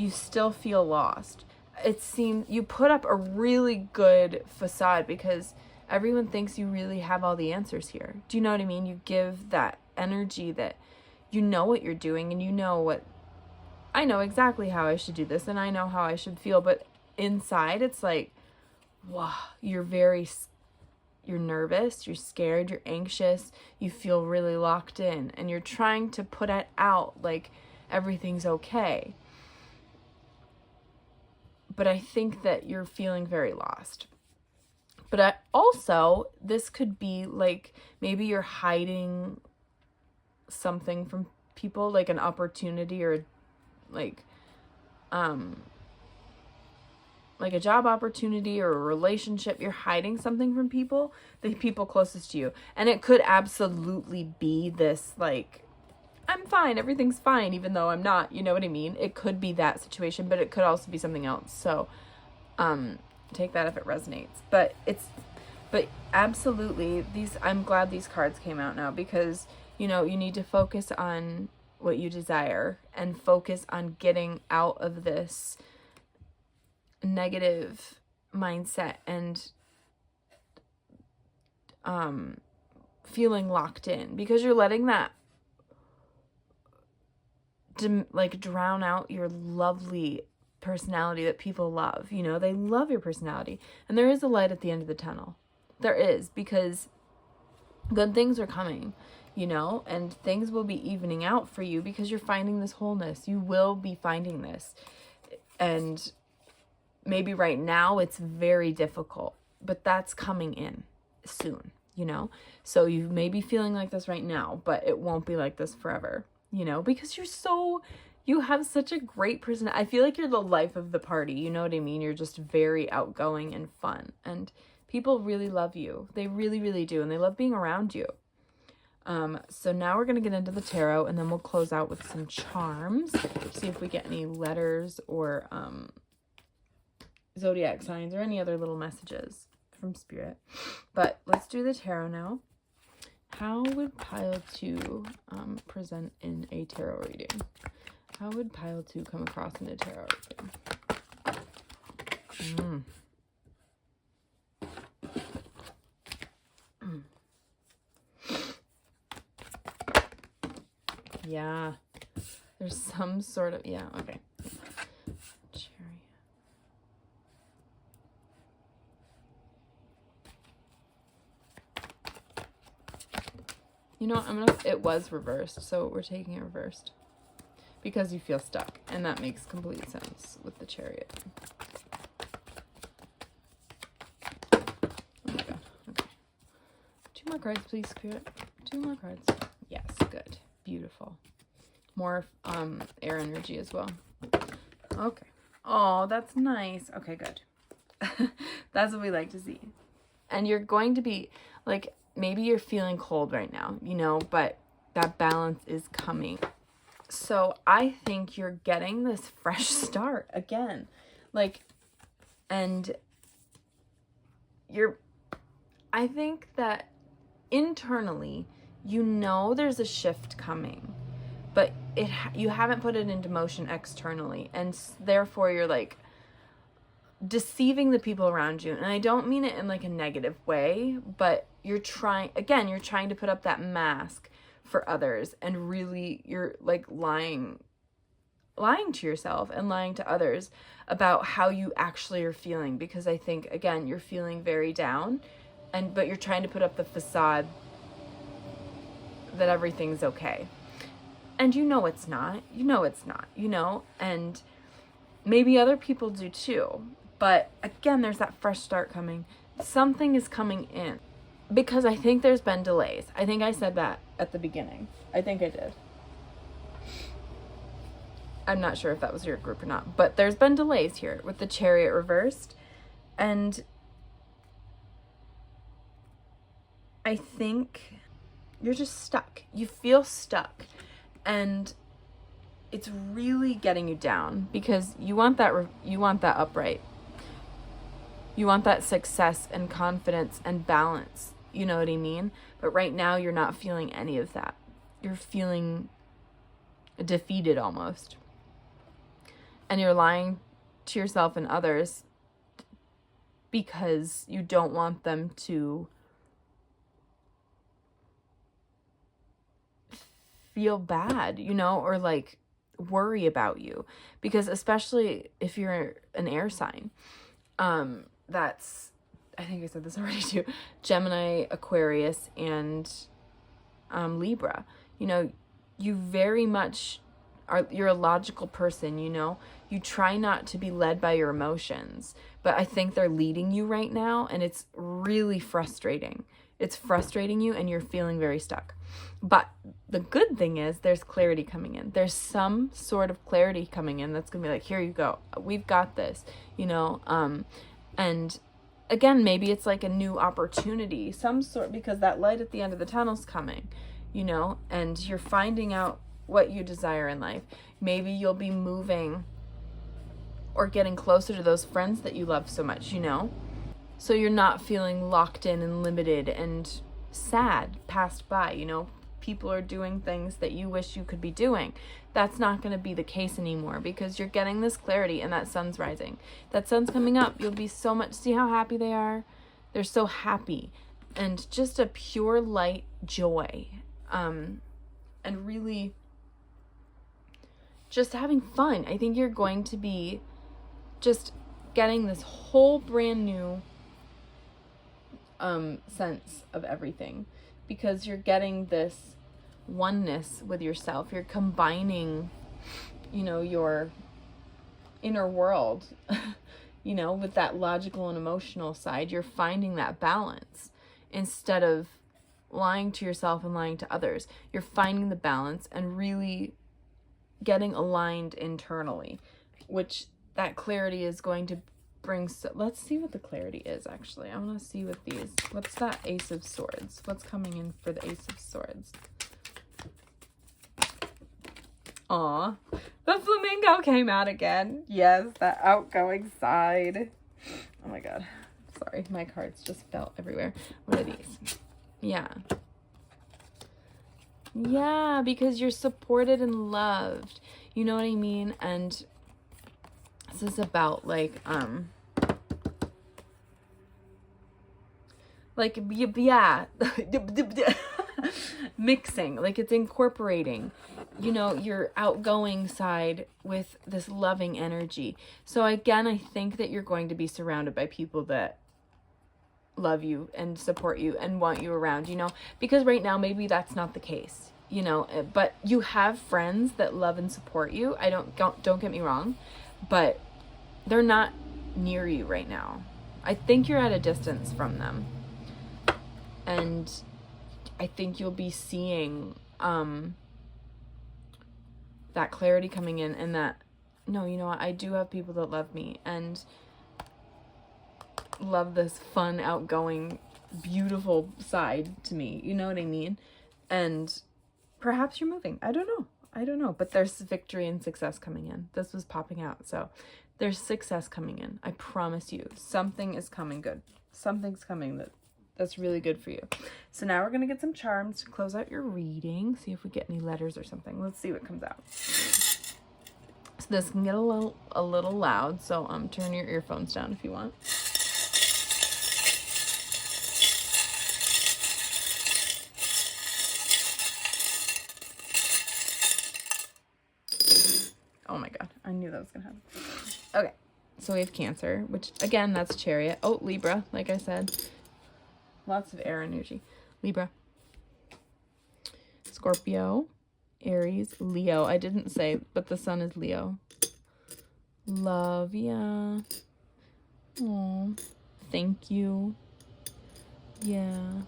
still feel lost. It seems you put up a really good facade because everyone thinks you really have all the answers here. Do you know what I mean? You give that energy that you know what you're doing and you know I know exactly how I should do this and I know how I should feel, but inside it's like, wow, you're nervous, you're scared, you're anxious, you feel really locked in, and you're trying to put it out like everything's okay. But I think that you're feeling very lost. But this could be like maybe you're hiding something from people, like an opportunity or like a job opportunity or a relationship. You're hiding something from people, the people closest to you. And it could absolutely be this like, I'm fine, everything's fine, even though I'm not, you know what I mean? It could be that situation, but it could also be something else. So take that if it resonates. But absolutely, I'm glad these cards came out now because, you know, you need to focus on what you desire and focus on getting out of this negative mindset and feeling locked in because you're letting that drown out your lovely personality that people love. You know, they love your personality, and there is a light at the end of the tunnel. There is, because good things are coming, you know, and things will be evening out for you because you're finding this wholeness. You will be finding this, and maybe right now it's very difficult, but that's coming in soon, you know? So you may be feeling like this right now, but it won't be like this forever, you know? Because you have such a great person. I feel like you're the life of the party, you know what I mean? You're just very outgoing and fun, and people really love you. They really, really do, and they love being around you. So now we're going to get into the tarot, and then we'll close out with some charms, see if we get any letters or, zodiac signs or any other little messages from spirit. But let's do the tarot now. How would pile 2 present in a tarot reading? How would pile 2 come across in a tarot reading? Yeah. There's some sort of, yeah, okay. Chariot. You know what, it was reversed, so we're taking it reversed. Because you feel stuck, and that makes complete sense with the Chariot. Oh my god, okay. 2 more cards, please, Spirit. 2 more cards. Yes, good. Beautiful. More air energy as well. Okay. Oh, that's nice. Okay, good. That's what we like to see. And you're going to be, like, maybe you're feeling cold right now, you know, but that balance is coming. So I think you're getting this fresh start again. Like, and I think that internally, you know there's a shift coming, but you haven't put it into motion externally, and therefore you're like deceiving the people around you. And I don't mean it in like a negative way, but you're trying to put up that mask for others, and really you're like lying to yourself and lying to others about how you actually are feeling, because I think again you're feeling very down, but you're trying to put up the facade that everything's okay. And you know it's not, and maybe other people do too. But again, there's that fresh start coming. Something is coming in. Because I think there's been delays. I think I said that at the beginning. I think I did. I'm not sure if that was your group or not. But there's been delays here with the Chariot reversed. And I think you're just stuck. You feel stuck. And it's really getting you down, because you want that upright. You want that success and confidence and balance. You know what I mean? But right now you're not feeling any of that. You're feeling defeated almost. And you're lying to yourself and others because you don't want them to feel bad, or like worry about you. Because especially if you're an air sign, that's, I think I said this already too, Gemini, Aquarius, and Libra. You very much you're a logical person, you try not to be led by your emotions, but I think they're leading you right now, and it's really frustrating. It's frustrating you, and you're feeling very stuck. But the good thing is there's clarity coming in. There's some sort of clarity coming in that's going to be like, here you go. We've got this, and again, maybe it's like a new opportunity, some sort, because that light at the end of the tunnel's coming, and you're finding out what you desire in life. Maybe you'll be moving or getting closer to those friends that you love so much, so you're not feeling locked in and limited and sad, passed by, people are doing things that you wish you could be doing. That's not going to be the case anymore, because you're getting this clarity, and that sun's rising. That sun's coming up. You'll be so much, see how happy they are? They're so happy, and just a pure light joy, and really just having fun. I think you're going to be just getting this whole brand new sense of everything, because you're getting this oneness with yourself. You're combining, your inner world, with that logical and emotional side. You're finding that balance instead of lying to yourself and lying to others. You're finding the balance and really getting aligned internally, which that clarity is going to bring. Let's see what the clarity is, actually. I want to see with these. What's that Ace of Swords? What's coming in for the Ace of Swords? Aw, the flamingo came out again. Yes, that outgoing side. Oh my god. Sorry, my cards just fell everywhere. What are these? Yeah. Yeah, because you're supported and loved. You know what I mean? And this is about like yeah, mixing, like it's incorporating, you know, your outgoing side with this loving energy. So again, I think that you're going to be surrounded by people that love you and support you and want you around, you know, because right now maybe that's not the case, you know, but you have friends that love and support you. Don't get me wrong, but they're not near you right now. I think you're at a distance from them. And I think you'll be seeing that clarity coming in, and that, no, you know what, I do have people that love me and love this fun, outgoing, beautiful side to me. You know what I mean? And perhaps you're moving. I don't know. But there's victory and success coming in. This was popping out. So there's success coming in. I promise you. Something is coming good. Something's coming that's really good for you. So now we're going to get some charms to close out your reading. See if we get any letters or something. Let's see what comes out. So this can get a little loud. So turn your earphones down if you want. Oh my God, I knew that was gonna happen. Okay, so we have Cancer, which again, that's Chariot. Oh, Libra, like I said. Lots of air energy. Libra. Scorpio. Aries. Leo. I didn't say, but the sun is Leo. Love, yeah. Oh, thank you. Yeah.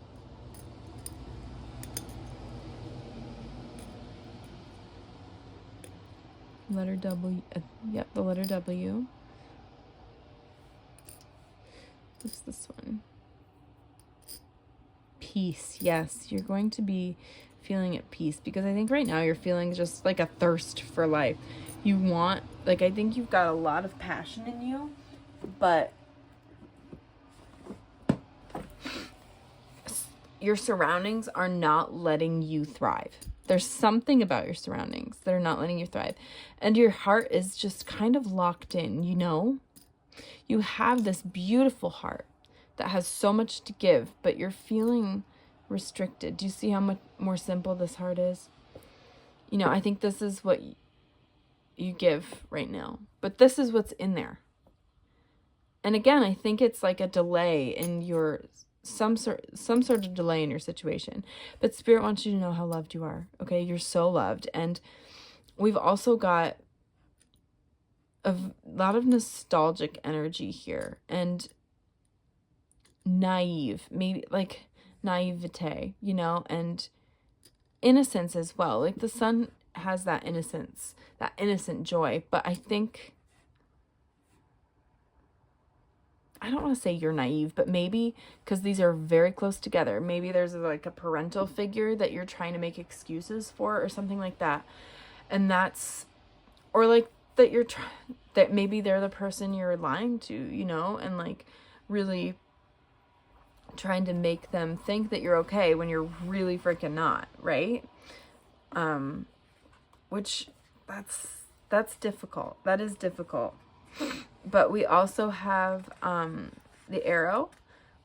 Letter W. Yep, the letter W. What's this one? Peace. Yes, you're going to be feeling at peace, because I think right now you're feeling just like a thirst for life. You want, like, I think you've got a lot of passion in you, but your surroundings are not letting you thrive. There's something about your surroundings that are not letting you thrive. And your heart is just kind of locked in, you know? You have this beautiful heart that has so much to give, but you're feeling restricted. Do you see how much more simple this heart is? You know, I think this is what you give right now, but this is what's in there. And again, I think it's like a delay in your some sort of delay in your situation, but Spirit wants you to know how loved you are. Okay, you're so loved. And we've also got a lot of nostalgic energy here, and naive, maybe like naivete, you know, and innocence as well. Like the sun has that innocence, that innocent joy, but I think, I don't want to say you're naive, but maybe because these are very close together, maybe there's like a parental figure that you're trying to make excuses for or something like that. And that's, or like that that maybe they're the person you're lying to, you know, and like really trying to make them think that you're okay when you're really freaking not, right? Which that's difficult. That is difficult. But we also have the arrow,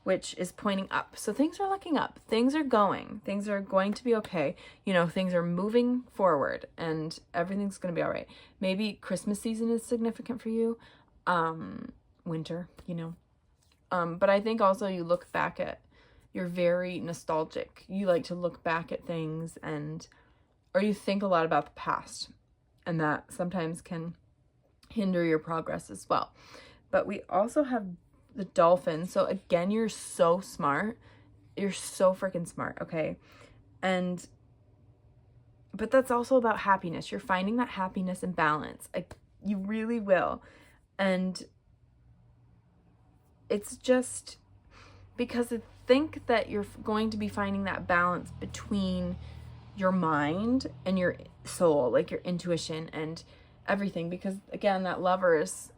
which is pointing up. So things are looking up. Things are going to be okay. You know, things are moving forward and everything's going to be all right. Maybe Christmas season is significant for you. Winter, you know. But I think also you look back at, you're very nostalgic. You like to look back at things or you think a lot about the past, and that sometimes can hinder your progress as well. But we also have the dolphin. So again, you're so smart. You're so freaking smart, okay? But that's also about happiness. You're finding that happiness and balance. You really will. And it's just because I think that you're going to be finding that balance between your mind and your soul, like your intuition and everything, because again, that lover is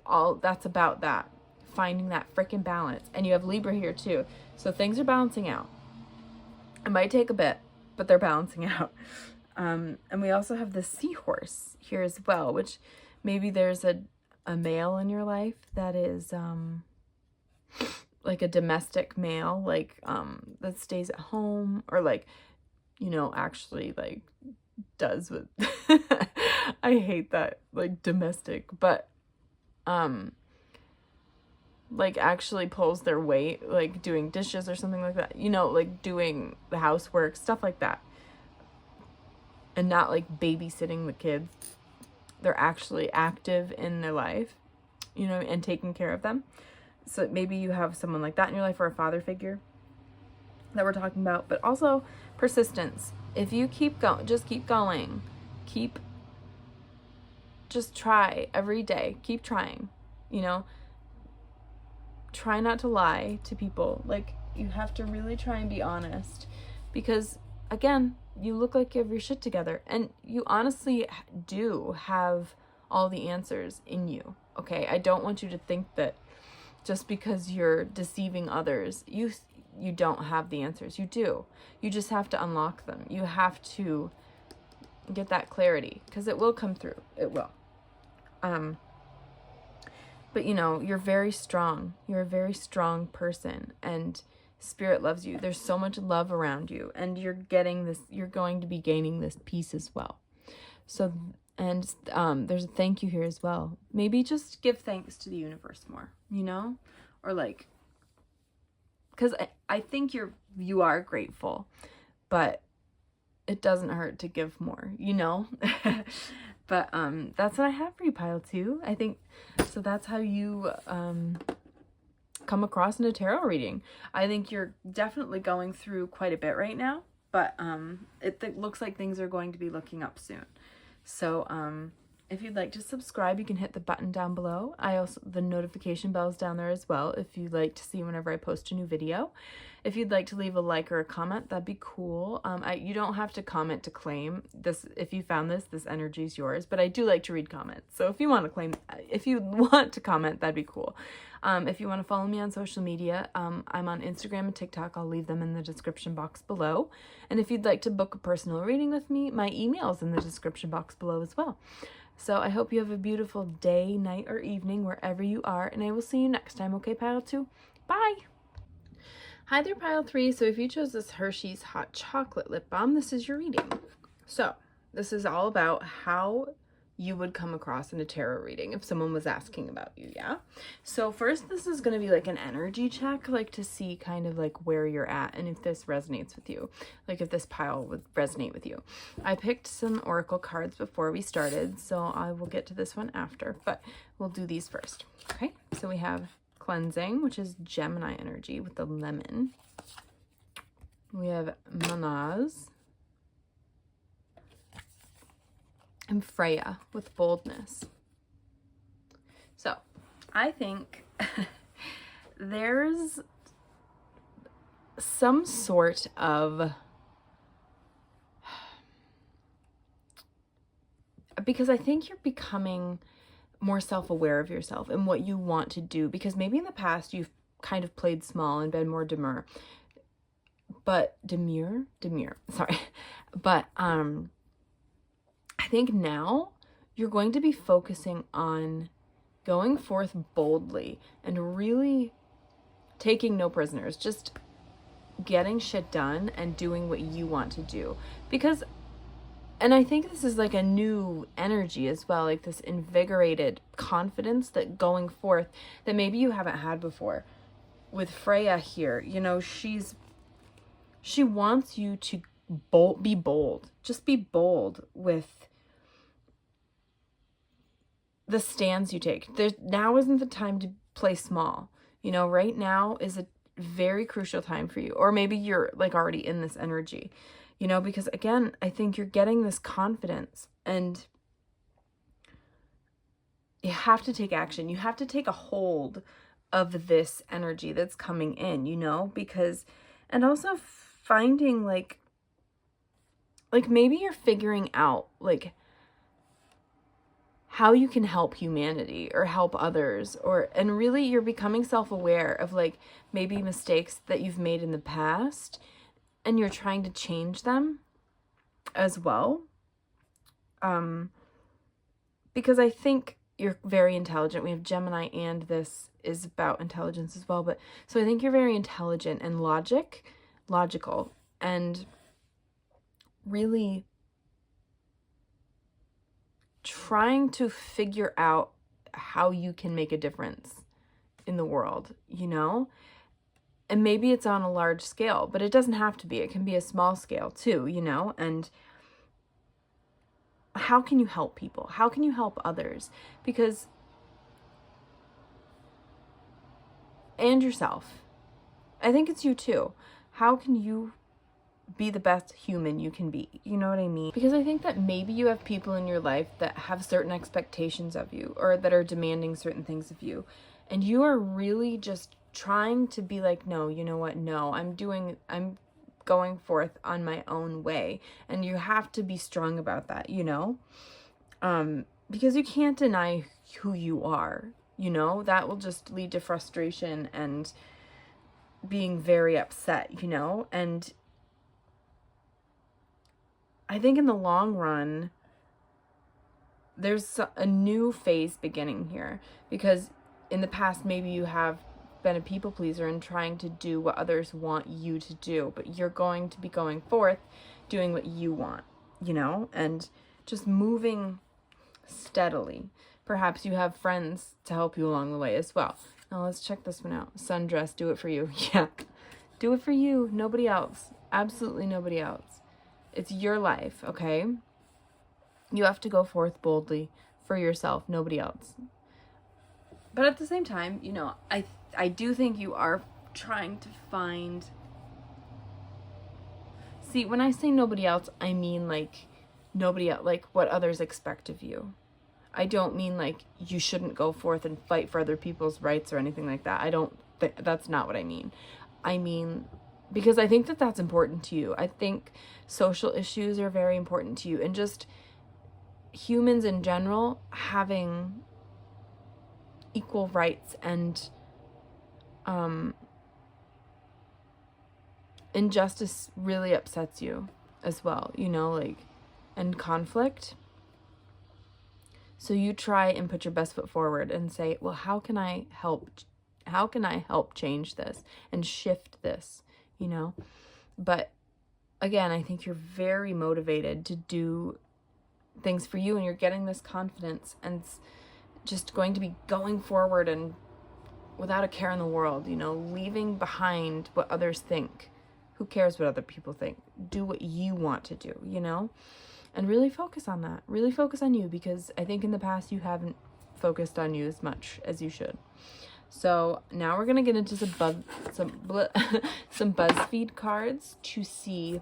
all that's about, that finding that freaking balance. And you have Libra here too, so things are balancing out. It might take a bit, but they're balancing out. And we also have the seahorse here as well, which maybe there's a male in your life that is like a domestic male, like that stays at home, or like, you know, actually like does what I hate that, like domestic, but like actually pulls their weight, like doing dishes or something like that, you know, like doing the housework, stuff like that, and not like babysitting the kids. They're actually active in their life, you know, and taking care of them. So maybe you have someone like that in your life, or a father figure that we're talking about. But also persistence. If you keep going, just keep going, just try every day, keep trying, you know, try not to lie to people. Like, you have to really try and be honest, because again, you look like you have your shit together, and you honestly do have all the answers in you. Okay, I don't want you to think that just because you're deceiving others, you don't have the answers. You do. You just have to unlock them. You have to get that clarity, because it will come through. It will. But you know, you're very strong. You're a very strong person, and Spirit loves you. There's so much love around you, and you're getting this, you're going to be gaining this peace as well. So, and there's a thank you here as well. Maybe just give thanks to the universe more, you know, or like, because I think you are grateful, but it doesn't hurt to give more, you know. But that's what I have for you, pile 2. I think so. That's how you come across in a tarot reading. I think you're definitely going through quite a bit right now, but it looks like things are going to be looking up soon. So if you'd like to subscribe, you can hit the button down below. The notification bell's down there as well if you'd like to see whenever I post a new video. If you'd like to leave a like or a comment, that'd be cool. You don't have to comment to claim this. If you found this energy is yours, but I do like to read comments. So if you want to comment, that'd be cool. If you want to follow me on social media, I'm on Instagram and TikTok. I'll leave them in the description box below. And if you'd like to book a personal reading with me, my email's in the description box below as well. So I hope you have a beautiful day, night, or evening wherever you are, and I will see you next time. Okay, pile 2? Bye! Hi there, pile 3. So if you chose this Hershey's Hot Chocolate Lip Balm, this is your reading. So this is all about how you would come across in a tarot reading if someone was asking about you, yeah? So first, this is going to be like an energy check, like to see kind of like where you're at and if this resonates with you, like if this pile would resonate with you. I picked some oracle cards before we started, so I will get to this one after, but we'll do these first. Okay, so we have Cleansing, which is Gemini energy with the lemon. We have Manaz and Freya with boldness. So I think there's some sort of, because I think you're becoming more self-aware of yourself and what you want to do, because maybe in the past you've kind of played small and been more demure, but I think now you're going to be focusing on going forth boldly and really taking no prisoners, just getting shit done and doing what you want to do. Because, and I think this is like a new energy as well, like this invigorated confidence that going forth that maybe you haven't had before. With Freya here, you know, she wants you to be bold. Just be bold with the stands you take. Now isn't the time to play small. You know, right now is a very crucial time for you. Or maybe you're like already in this energy, you know, because again, I think you're getting this confidence and you have to take action. You have to take a hold of this energy that's coming in, you know, because, and also finding like maybe you're figuring out like how you can help humanity or help others, and really you're becoming self-aware of like maybe mistakes that you've made in the past and you're trying to change them as well. Because I think you're very intelligent. We have Gemini, and this is about intelligence as well. But so I think you're very intelligent and logical, and really trying to figure out how you can make a difference in the world, you know? And maybe it's on a large scale, but it doesn't have to be. It can be a small scale too, you know? And how can you help people? How can you help others? Because, and yourself. I think it's you too. How can you be the best human you can be? You know what I mean? Because I think that maybe you have people in your life that have certain expectations of you, or that are demanding certain things of you. And you are really just trying to be like, no, you know what? No, I'm going forth on my own way. And you have to be strong about that, you know? Because you can't deny who you are, you know? That will just lead to frustration and being very upset, you know? And I think in the long run, there's a new phase beginning here, because in the past, maybe you have been a people pleaser and trying to do what others want you to do, but you're going to be going forth doing what you want, you know, and just moving steadily. Perhaps you have friends to help you along the way as well. Now let's check this one out. Sundress, do it for you. Yeah, do it for you. Nobody else. Absolutely nobody else. It's your life, okay? You have to go forth boldly for yourself, nobody else. But at the same time, you know, I do think you are trying to find... See, when I say nobody else, I mean like nobody else, like what others expect of you. I don't mean like you shouldn't go forth and fight for other people's rights or anything like that. That's not what I mean. I mean, because I think that that's important to you. I think social issues are very important to you, and just humans in general having equal rights, and injustice really upsets you as well, you know, like, and conflict. So you try and put your best foot forward and say, well, how can I help change this and shift this, you know? But again, I think you're very motivated to do things for you, and you're getting this confidence, and it's just going to be going forward and without a care in the world, you know, leaving behind what others think. Who cares what other people think? Do what you want to do, you know? And really focus on that. Really focus on you, because I think in the past you haven't focused on you as much as you should. So now we're going to get into some Buzzfeed cards to see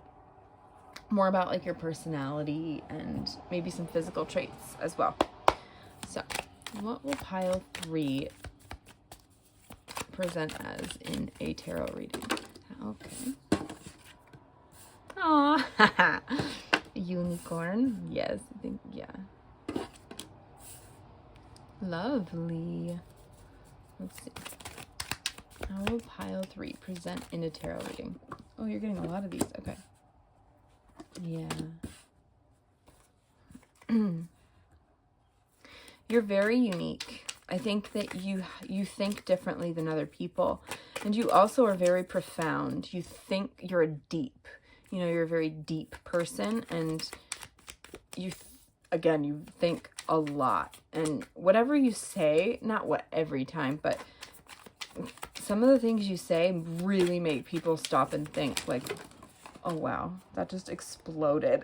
more about like your personality and maybe some physical traits as well. So what will pile 3 present as in a tarot reading? Okay. Aw, unicorn. Yes, I think, yeah. Lovely. Let's see. How will pile 3 present in a tarot reading? Oh, you're getting a lot of these. Okay. Yeah. You're very unique. I think that you think differently than other people. And you also are very profound. You think you're you're a very deep person, and you think a lot. And whatever you say, not what every time, but some of the things you say really make people stop and think, like, oh wow, that just exploded.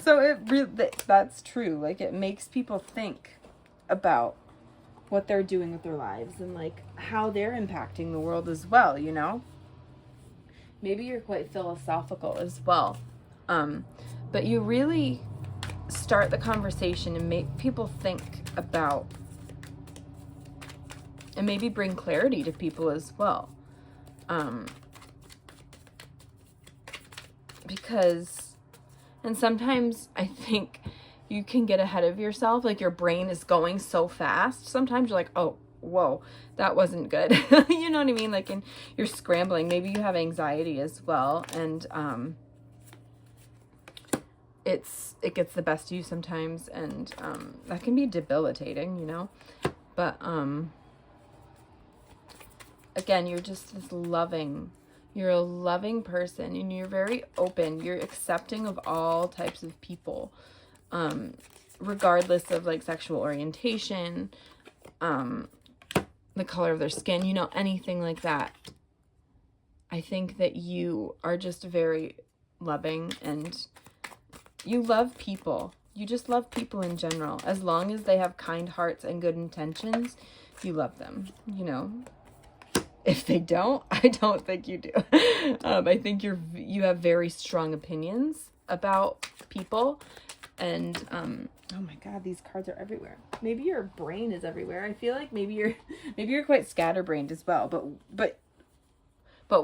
So that's true. Like, it makes people think about what they're doing with their lives and like how they're impacting the world as well, you know? Maybe you're quite philosophical as well. But you really start the conversation and make people think about, and maybe bring clarity to people as well. Because, and sometimes I think you can get ahead of yourself. Like, your brain is going so fast. Sometimes you're like, oh, whoa, that wasn't good. You know what I mean? Like, and you're scrambling. Maybe you have anxiety as well. And it gets the best of you sometimes, and that can be debilitating, you know. But again, you're just this loving, you're a loving person, and you're very open. You're accepting of all types of people, regardless of like sexual orientation, the color of their skin, you know, anything like that. I think that you are just very loving, and you love people. You just love people in general. As long as they have kind hearts and good intentions, you love them, you know. If they don't, I don't think you do. I think you have very strong opinions about people, and oh my God, these cards are everywhere. Maybe your brain is everywhere. I feel like maybe you're quite scatterbrained as well. But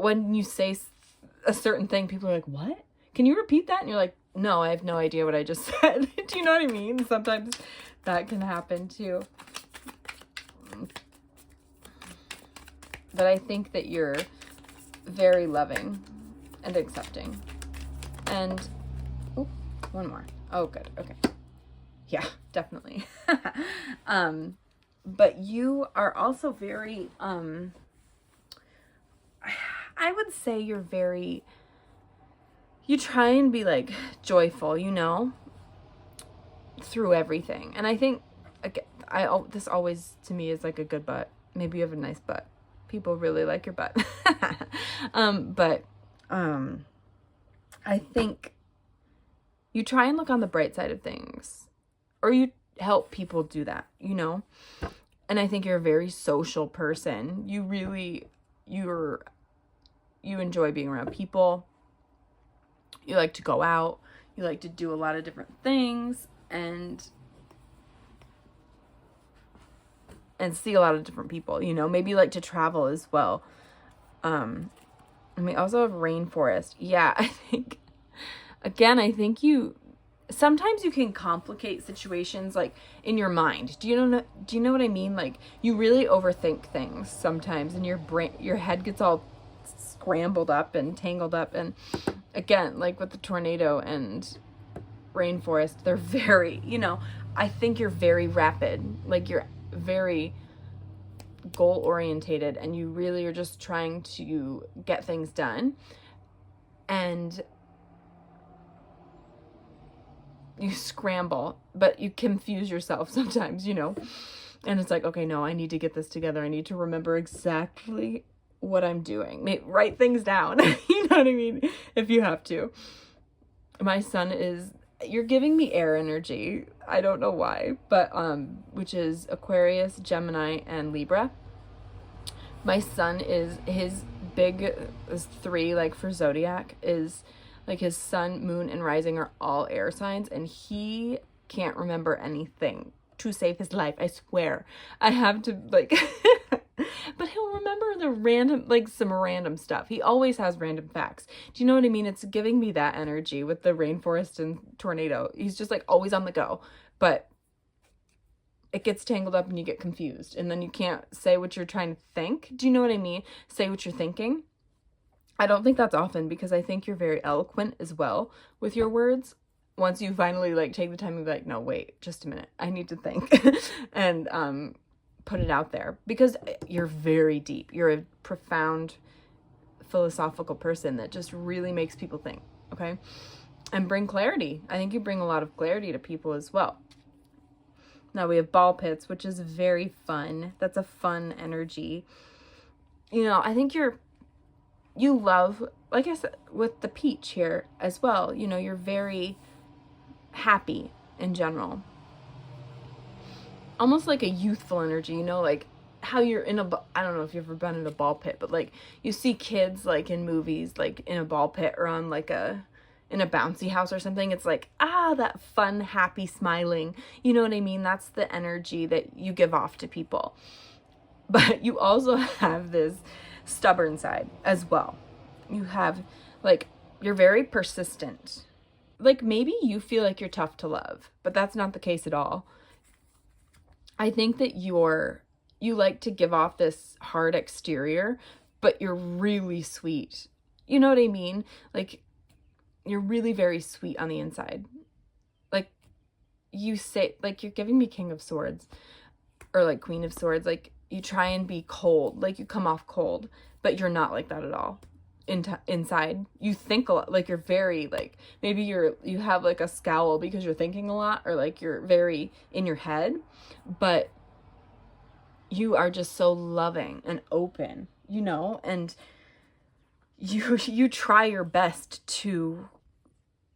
when you say a certain thing, people are like, "What? Can you repeat that?" And you're like, "No, I have no idea what I just said." Do you know what I mean? Sometimes that can happen too. But I think that you're very loving and accepting. And, oh, one more. Oh, good. Okay. Yeah, definitely. But you are also very, I would say you're very, you try and be like joyful, you know, through everything. And I think, again, this always to me is like a good butt. Maybe you have a nice butt. People really like your butt. I think you try and look on the bright side of things, or you help people do that, you know? And I think you're a very social person. You enjoy being around people. You like to go out. You like to do a lot of different things and see a lot of different people, you know. Maybe you like to travel as well. And we also have rainforest. Yeah, I think sometimes you can complicate situations like in your mind. Do you know what I mean? Like you really overthink things sometimes, and your head gets all scrambled up and tangled up. And again, like with the tornado and rainforest, they're very, you know, I think you're very rapid. Like you're very goal orientated, and you really are just trying to get things done, and you scramble, but you confuse yourself sometimes, you know. And it's like, okay, no, I need to get this together. I need to remember exactly what I'm doing. Write things down. You know what I mean? If you have to. My son you're giving me air energy. I don't know why, but which is Aquarius, Gemini, and Libra. My son his big 3, like for zodiac, is like his sun, moon, and rising are all air signs, and he can't remember anything to save his life. I swear. I have to like but he'll remember the random, like some random stuff. He always has random facts. Do you know what I mean? It's giving me that energy with the rainforest and tornado. He's just like always on the go, but it gets tangled up and you get confused, and then you can't say what you're trying to think. Do you know what I mean? Say what you're thinking. I don't think that's often, because I think you're very eloquent as well with your words. Once you finally like take the time and be like, no, wait, just a minute, I need to think and put it out there, because you're very deep. You're a profound philosophical person that just really makes people think, okay? And bring clarity. I think you bring a lot of clarity to people as well. Now we have ball pits, which is very fun. That's a fun energy. You know, I think you love, like I said, with the peach here as well, you know, you're very happy in general. Almost like a youthful energy, you know, like how you're I don't know if you've ever been in a ball pit, but like you see kids like in movies, like in a ball pit or on like in a bouncy house or something. It's like, that fun, happy, smiling, you know what I mean? That's the energy that you give off to people. But you also have this stubborn side as well. You have like, you're very persistent. Like maybe you feel like you're tough to love, but that's not the case at all. I think that you like to give off this hard exterior, but you're really sweet. You know what I mean? Like you're really very sweet on the inside. you say, like, you're giving me King of Swords or like Queen of Swords. Like, you try and be cold, like you come off cold, but you're not like that at all. Inside, you think a lot, like you're very, like, maybe you have like a scowl because you're thinking a lot, or like you're very in your head, but you are just so loving and open, you know, and you try your best to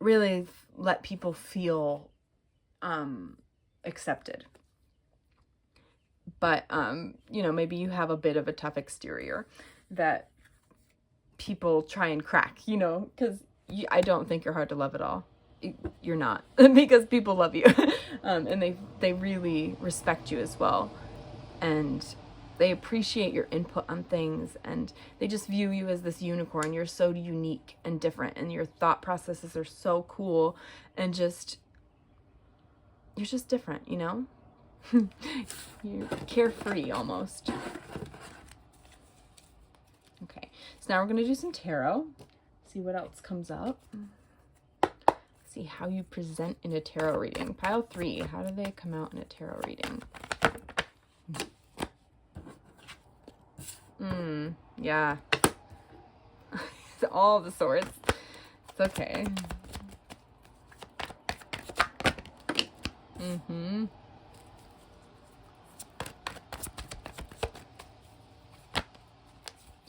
really let people feel accepted. But you know, maybe you have a bit of a tough exterior that people try and crack, you know, because I don't think you're hard to love at all. You're not, because people love you. And they really respect you as well, and they appreciate your input on things, and they just view you as this unicorn. You're so unique and different, and your thought processes are so cool, and you're just different, you know. You're carefree almost. Okay, so now we're going to do some tarot. See what else comes up. See how you present in a tarot reading. Pile 3, how do they come out in a tarot reading? Yeah. All the swords. It's okay.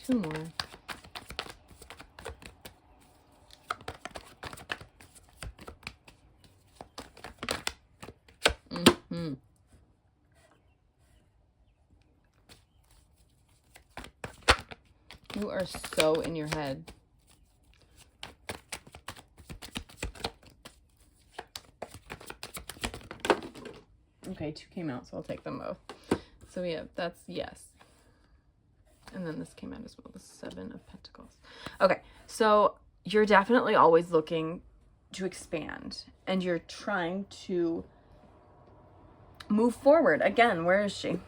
Two more. You are so in your head. Okay, 2 came out, so I'll take them both. So we have, that's yes. And then this came out as well, the 7 of Pentacles. Okay, so you're definitely always looking to expand, and you're trying to move forward. Again, where is she?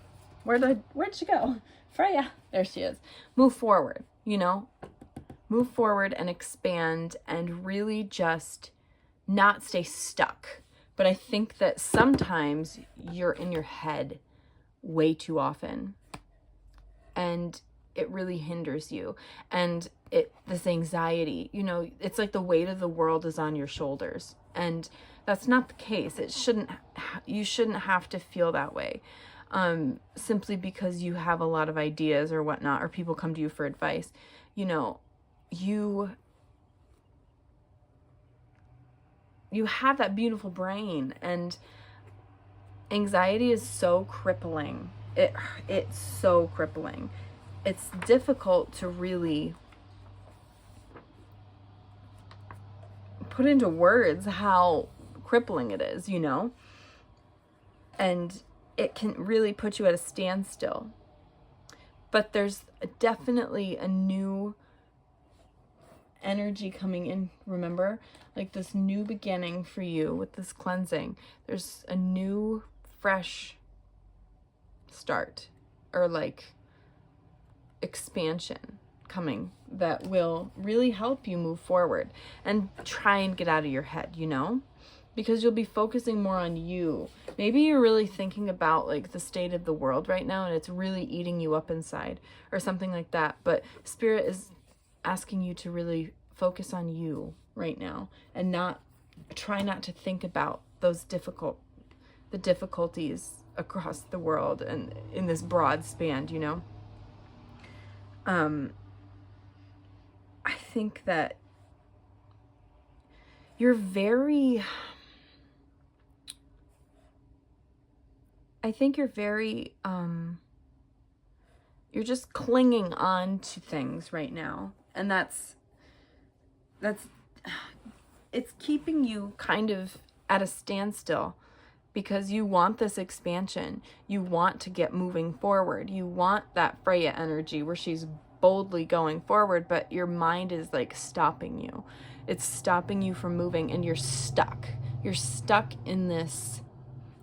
Where'd she go? Freya. There she is. Move forward, you know? Move forward and expand, and really just not stay stuck. But I think that sometimes you're in your head way too often, and it really hinders you. And this anxiety, you know, it's like the weight of the world is on your shoulders, and that's not the case. You shouldn't have to feel that way, simply because you have a lot of ideas or whatnot, or people come to you for advice. You know, you have that beautiful brain, and anxiety is so crippling. It's so crippling. It's difficult to really put into words how crippling it is, you know? And it can really put you at a standstill. But there's definitely a new energy coming in, remember? Like this new beginning for you with this cleansing. There's a new, fresh start, or like expansion coming that will really help you move forward and try and get out of your head, you know? Because you'll be focusing more on you. Maybe you're really thinking about like the state of the world right now, and it's really eating you up inside, or something like that. But Spirit is asking you to really focus on you right now, and try not to think about the difficulties across the world and in this broad span, you know? I think that you're very, you're just clinging on to things right now. And it's keeping you kind of at a standstill, because you want this expansion. You want to get moving forward. You want that Freya energy where she's boldly going forward, but your mind is like stopping you. It's stopping you from moving, and you're stuck. You're stuck in this.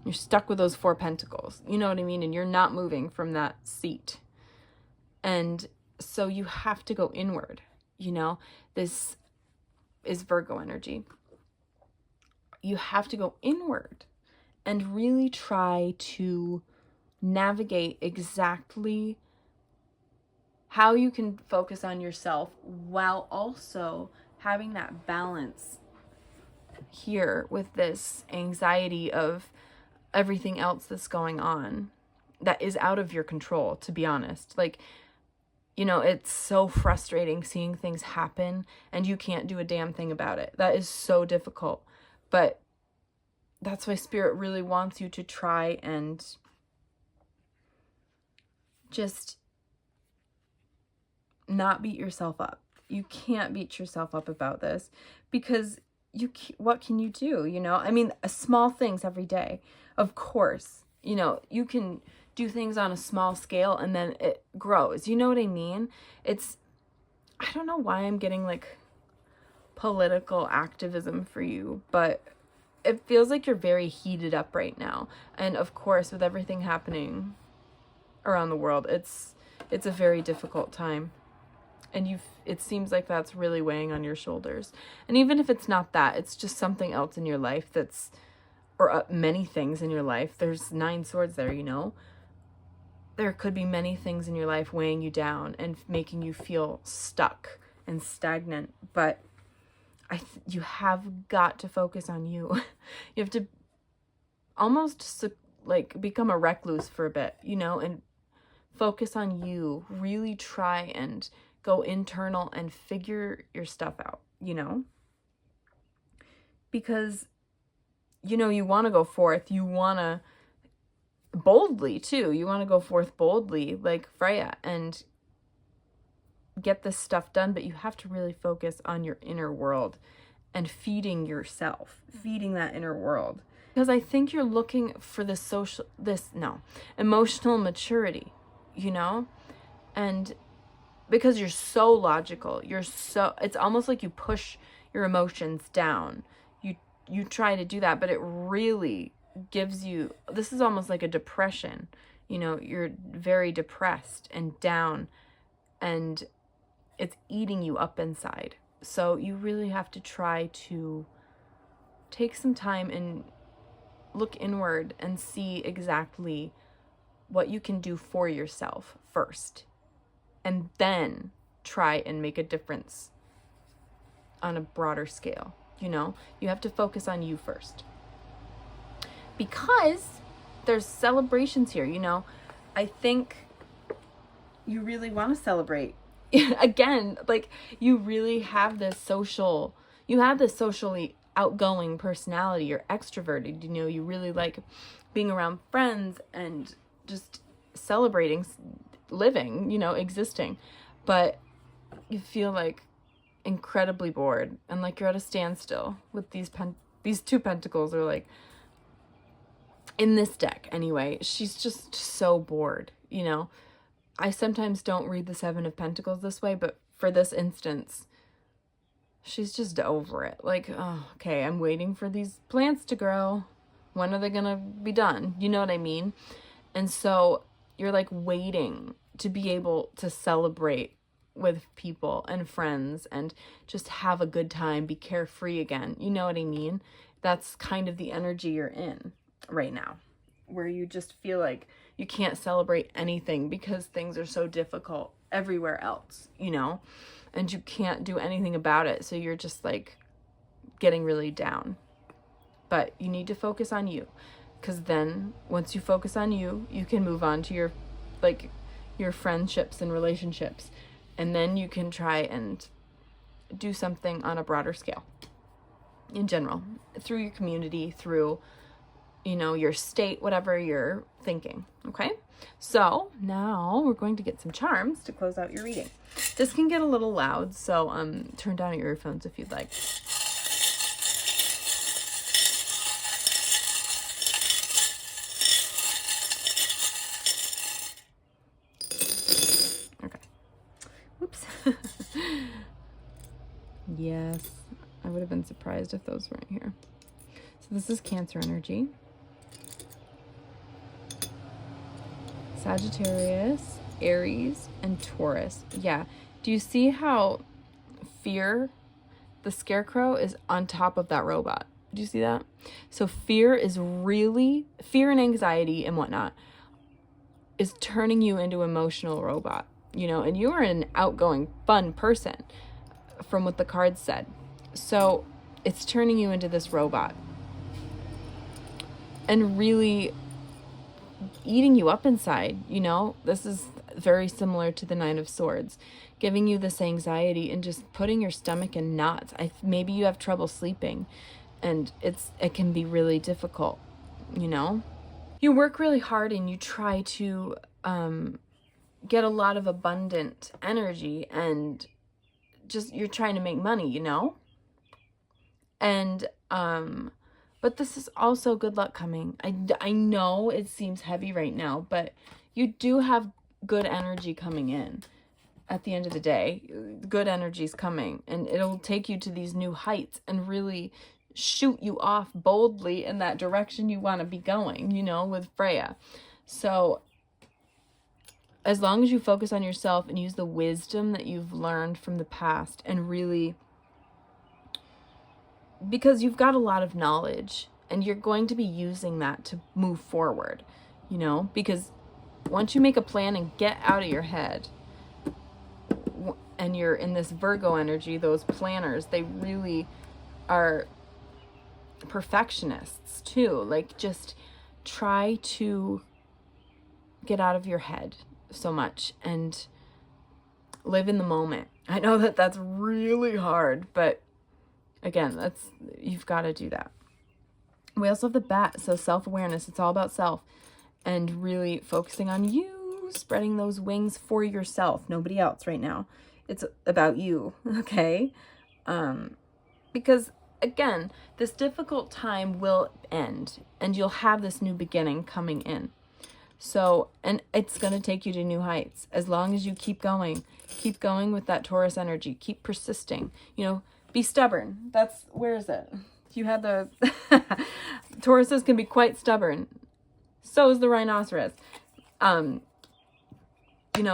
You're stuck with those 4 pentacles. You know what I mean? And you're not moving from that seat. And so you have to go inward, you know? This is Virgo energy. You have to go inward and really try to navigate exactly how you can focus on yourself while also having that balance here with this anxiety of everything else that's going on that is out of your control, to be honest. Like, you know, it's so frustrating seeing things happen and you can't do a damn thing about it. That is so difficult. But that's why Spirit really wants you to try and just not beat yourself up. You can't beat yourself up about this because what can you do? You know, I mean, small things every day. Of course, you know, you can do things on a small scale and then it grows. You know what I mean? I don't know why I'm getting like political activism for you, but it feels like you're very heated up right now. And of course, with everything happening around the world, it's a very difficult time. And it seems like that's really weighing on your shoulders. And even if it's not that, it's just something else in your life or many things in your life. There's 9 swords there, you know. There could be many things in your life weighing you down and making you feel stuck and stagnant. But you have got to focus on you. You have to almost like become a recluse for a bit, you know, and focus on you. Really try and go internal and figure your stuff out, you know, because, you know, you want to go forth. You want to boldly too. You want to go forth boldly like Freya and get this stuff done, but you have to really focus on your inner world and feeding yourself, feeding that inner world. Because I think you're looking for emotional maturity, you know? And because you're so logical, it's almost like you push your emotions down. You try to do that, but it really gives you, this is almost like a depression. You know, you're very depressed and down and it's eating you up inside. So you really have to try to take some time and look inward and see exactly what you can do for yourself first. And then try and make a difference on a broader scale. You know, you have to focus on you first. Because there's celebrations here, you know. I think you really want to celebrate. Again, like you really have this socially outgoing personality. You're extroverted, you know, you really like being around friends and just celebrating living, you know, existing. But you feel like incredibly bored and like you're at a standstill with these 2 pentacles are like in this deck anyway. She's just so bored, you know. I sometimes don't read the 7 of Pentacles this way, but for this instance, she's just over it. Like, oh, okay, I'm waiting for these plants to grow. When are they gonna be done? You know what I mean? And so you're like waiting to be able to celebrate with people and friends and just have a good time, be carefree again. You know what I mean? That's kind of the energy you're in right now, where you just feel like you can't celebrate anything because things are so difficult everywhere else, you know, and you can't do anything about it. So you're just like getting really down. But you need to focus on you, because then once you focus on you, you can move on to your friendships and relationships. And then you can try and do something on a broader scale in general, through your community, through, you know, your state, whatever you're thinking. Okay. So now we're going to get some charms to close out your reading. This can get a little loud, so turn down your earphones if you'd like. Okay. Whoops. Yes, I would have been surprised if those weren't here. So this is Cancer energy. Sagittarius, Aries, and Taurus. Yeah. Do you see how Fear, the scarecrow, is on top of that robot? Do you see that? So fear and anxiety and whatnot is turning you into an emotional robot, and you are an outgoing, fun person from what the cards said. So it's turning you into this robot and really eating you up inside. This is very similar to the Nine of Swords, giving you this anxiety and just putting your stomach in knots. Maybe you have trouble sleeping, and it can be really difficult. You work really hard and you try to get a lot of abundant energy, and just you're trying to make money, and but this is also good luck coming. I know it seems heavy right now, but you do have good energy coming in. At the end of the day, good energy is coming, and it'll take you to these new heights and really shoot you off boldly in that direction you want to be going, with Freya. So as long as you focus on yourself and use the wisdom that you've learned from the past, and really, because you've got a lot of knowledge and you're going to be using that to move forward, because once you make a plan and get out of your head, and you're in this Virgo energy, those planners, they really are perfectionists too. Like, just try to get out of your head so much and live in the moment. I know that that's really hard, but again, you've got to do that. We also have the Bat, so self-awareness. It's all about self and really focusing on you, spreading those wings for yourself, nobody else right now. It's about you, okay? Because again, this difficult time will end and you'll have this new beginning coming in. So, and it's going to take you to new heights as long as you keep going with that Taurus energy, keep persisting, be stubborn. Where is it? You had the Tauruses can be quite stubborn. So is the rhinoceros.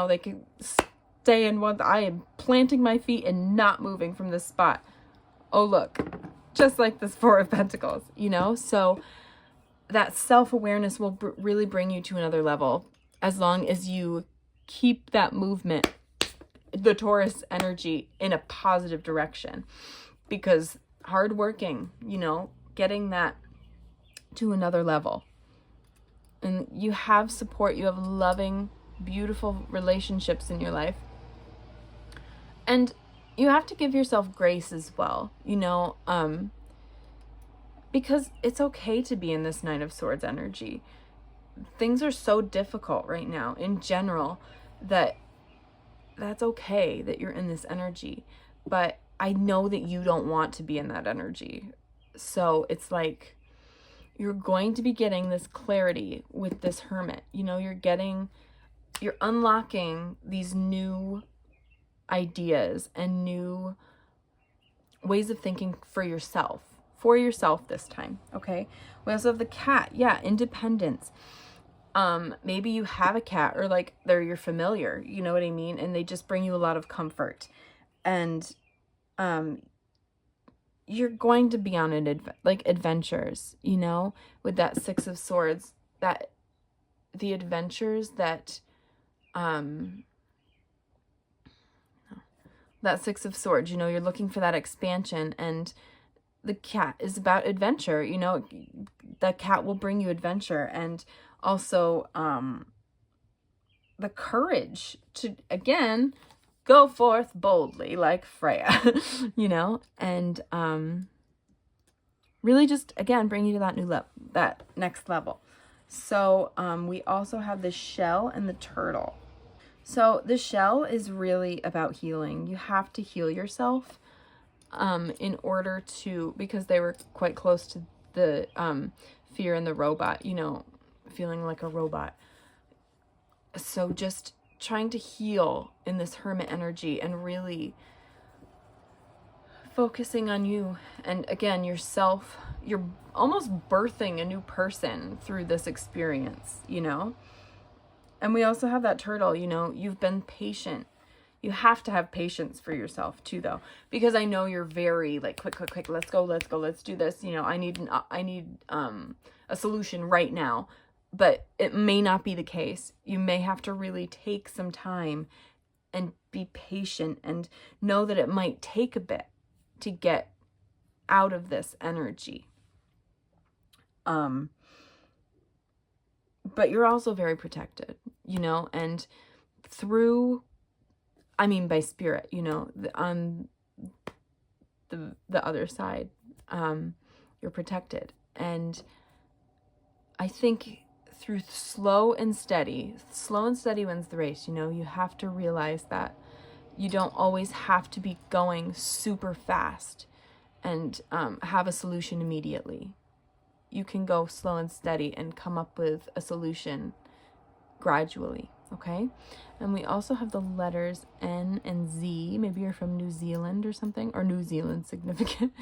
They can stay in one. I am planting my feet and not moving from this spot. Oh, look, just like this Four of Pentacles, so that self-awareness will really bring you to another level as long as you keep that movement, the Taurus energy, in a positive direction. Because hardworking, getting that to another level. And you have support, you have loving, beautiful relationships in your life. And you have to give yourself grace as well, because it's okay to be in this Nine of Swords energy. Things are so difficult right now in general that's okay that you're in this energy. But I know that you don't want to be in that energy. So it's like you're going to be getting this clarity with this Hermit. You're unlocking these new ideas and new ways of thinking for yourself this time, okay? We also have the Cat. Yeah, independence. Maybe you have a cat, or like they're your familiar, you know what I mean? And they just bring you a lot of comfort. And you're going to be on adventures, with that Six of Swords, that the adventures that Six of Swords, you're looking for that expansion, and the cat is about adventure. The cat will bring you adventure, and also the courage to, again, go forth boldly like Freya, and really just, again, bring you to that next level. So we also have the Shell and the Turtle. So the Shell is really about healing. You have to heal yourself in order to, because they were quite close to the fear and the robot, feeling like a robot. So just trying to heal in this Hermit energy and really focusing on you. And again, yourself, you're almost birthing a new person through this experience, And we also have that Turtle, you've been patient. You have to have patience for yourself too, though, because I know you're very like, quick, let's go, let's do this. You know, I need a solution right now, but it may not be the case. You may have to really take some time and be patient and know that it might take a bit to get out of this energy. But you're also very protected, you know, and by spirit, you know, on the other side, you're protected. And I think through slow and steady wins the race. You know, you have to realize that you don't always have to be going super fast and have a solution immediately. You can go slow and steady and come up with a solution gradually, okay? And we also have the letters N and Z. Maybe you're from New Zealand or something, or New Zealand significant.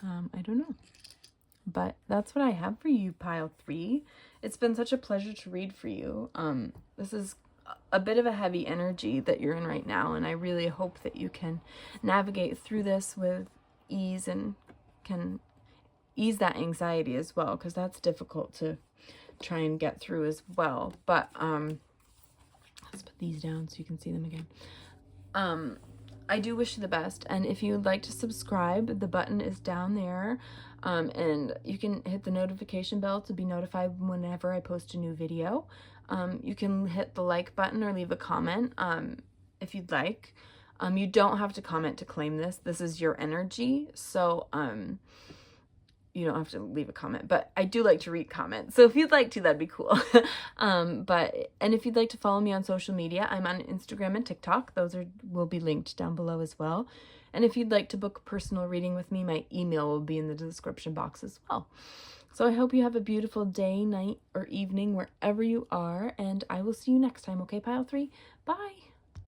I don't know. But that's what I have for you, pile 3. It's been such a pleasure to read for you. This is a bit of a heavy energy that you're in right now, and I really hope that you can navigate through this with ease and can ease that anxiety as well, because that's difficult to try and get through as well. But let's put these down so you can see them again. I do wish you the best, and if you'd like to subscribe, the button is down there, and you can hit the notification bell to be notified whenever I post a new video. You can hit the like button or leave a comment if you'd like. You don't have to comment to claim this. This is your energy, so you don't have to leave a comment, but I do like to read comments. So if you'd like to, that'd be cool. And if you'd like to follow me on social media, I'm on Instagram and TikTok. Those will be linked down below as well. And if you'd like to book a personal reading with me, my email will be in the description box as well. So I hope you have a beautiful day, night, or evening, wherever you are. And I will see you next time. Okay, pile 3? Bye.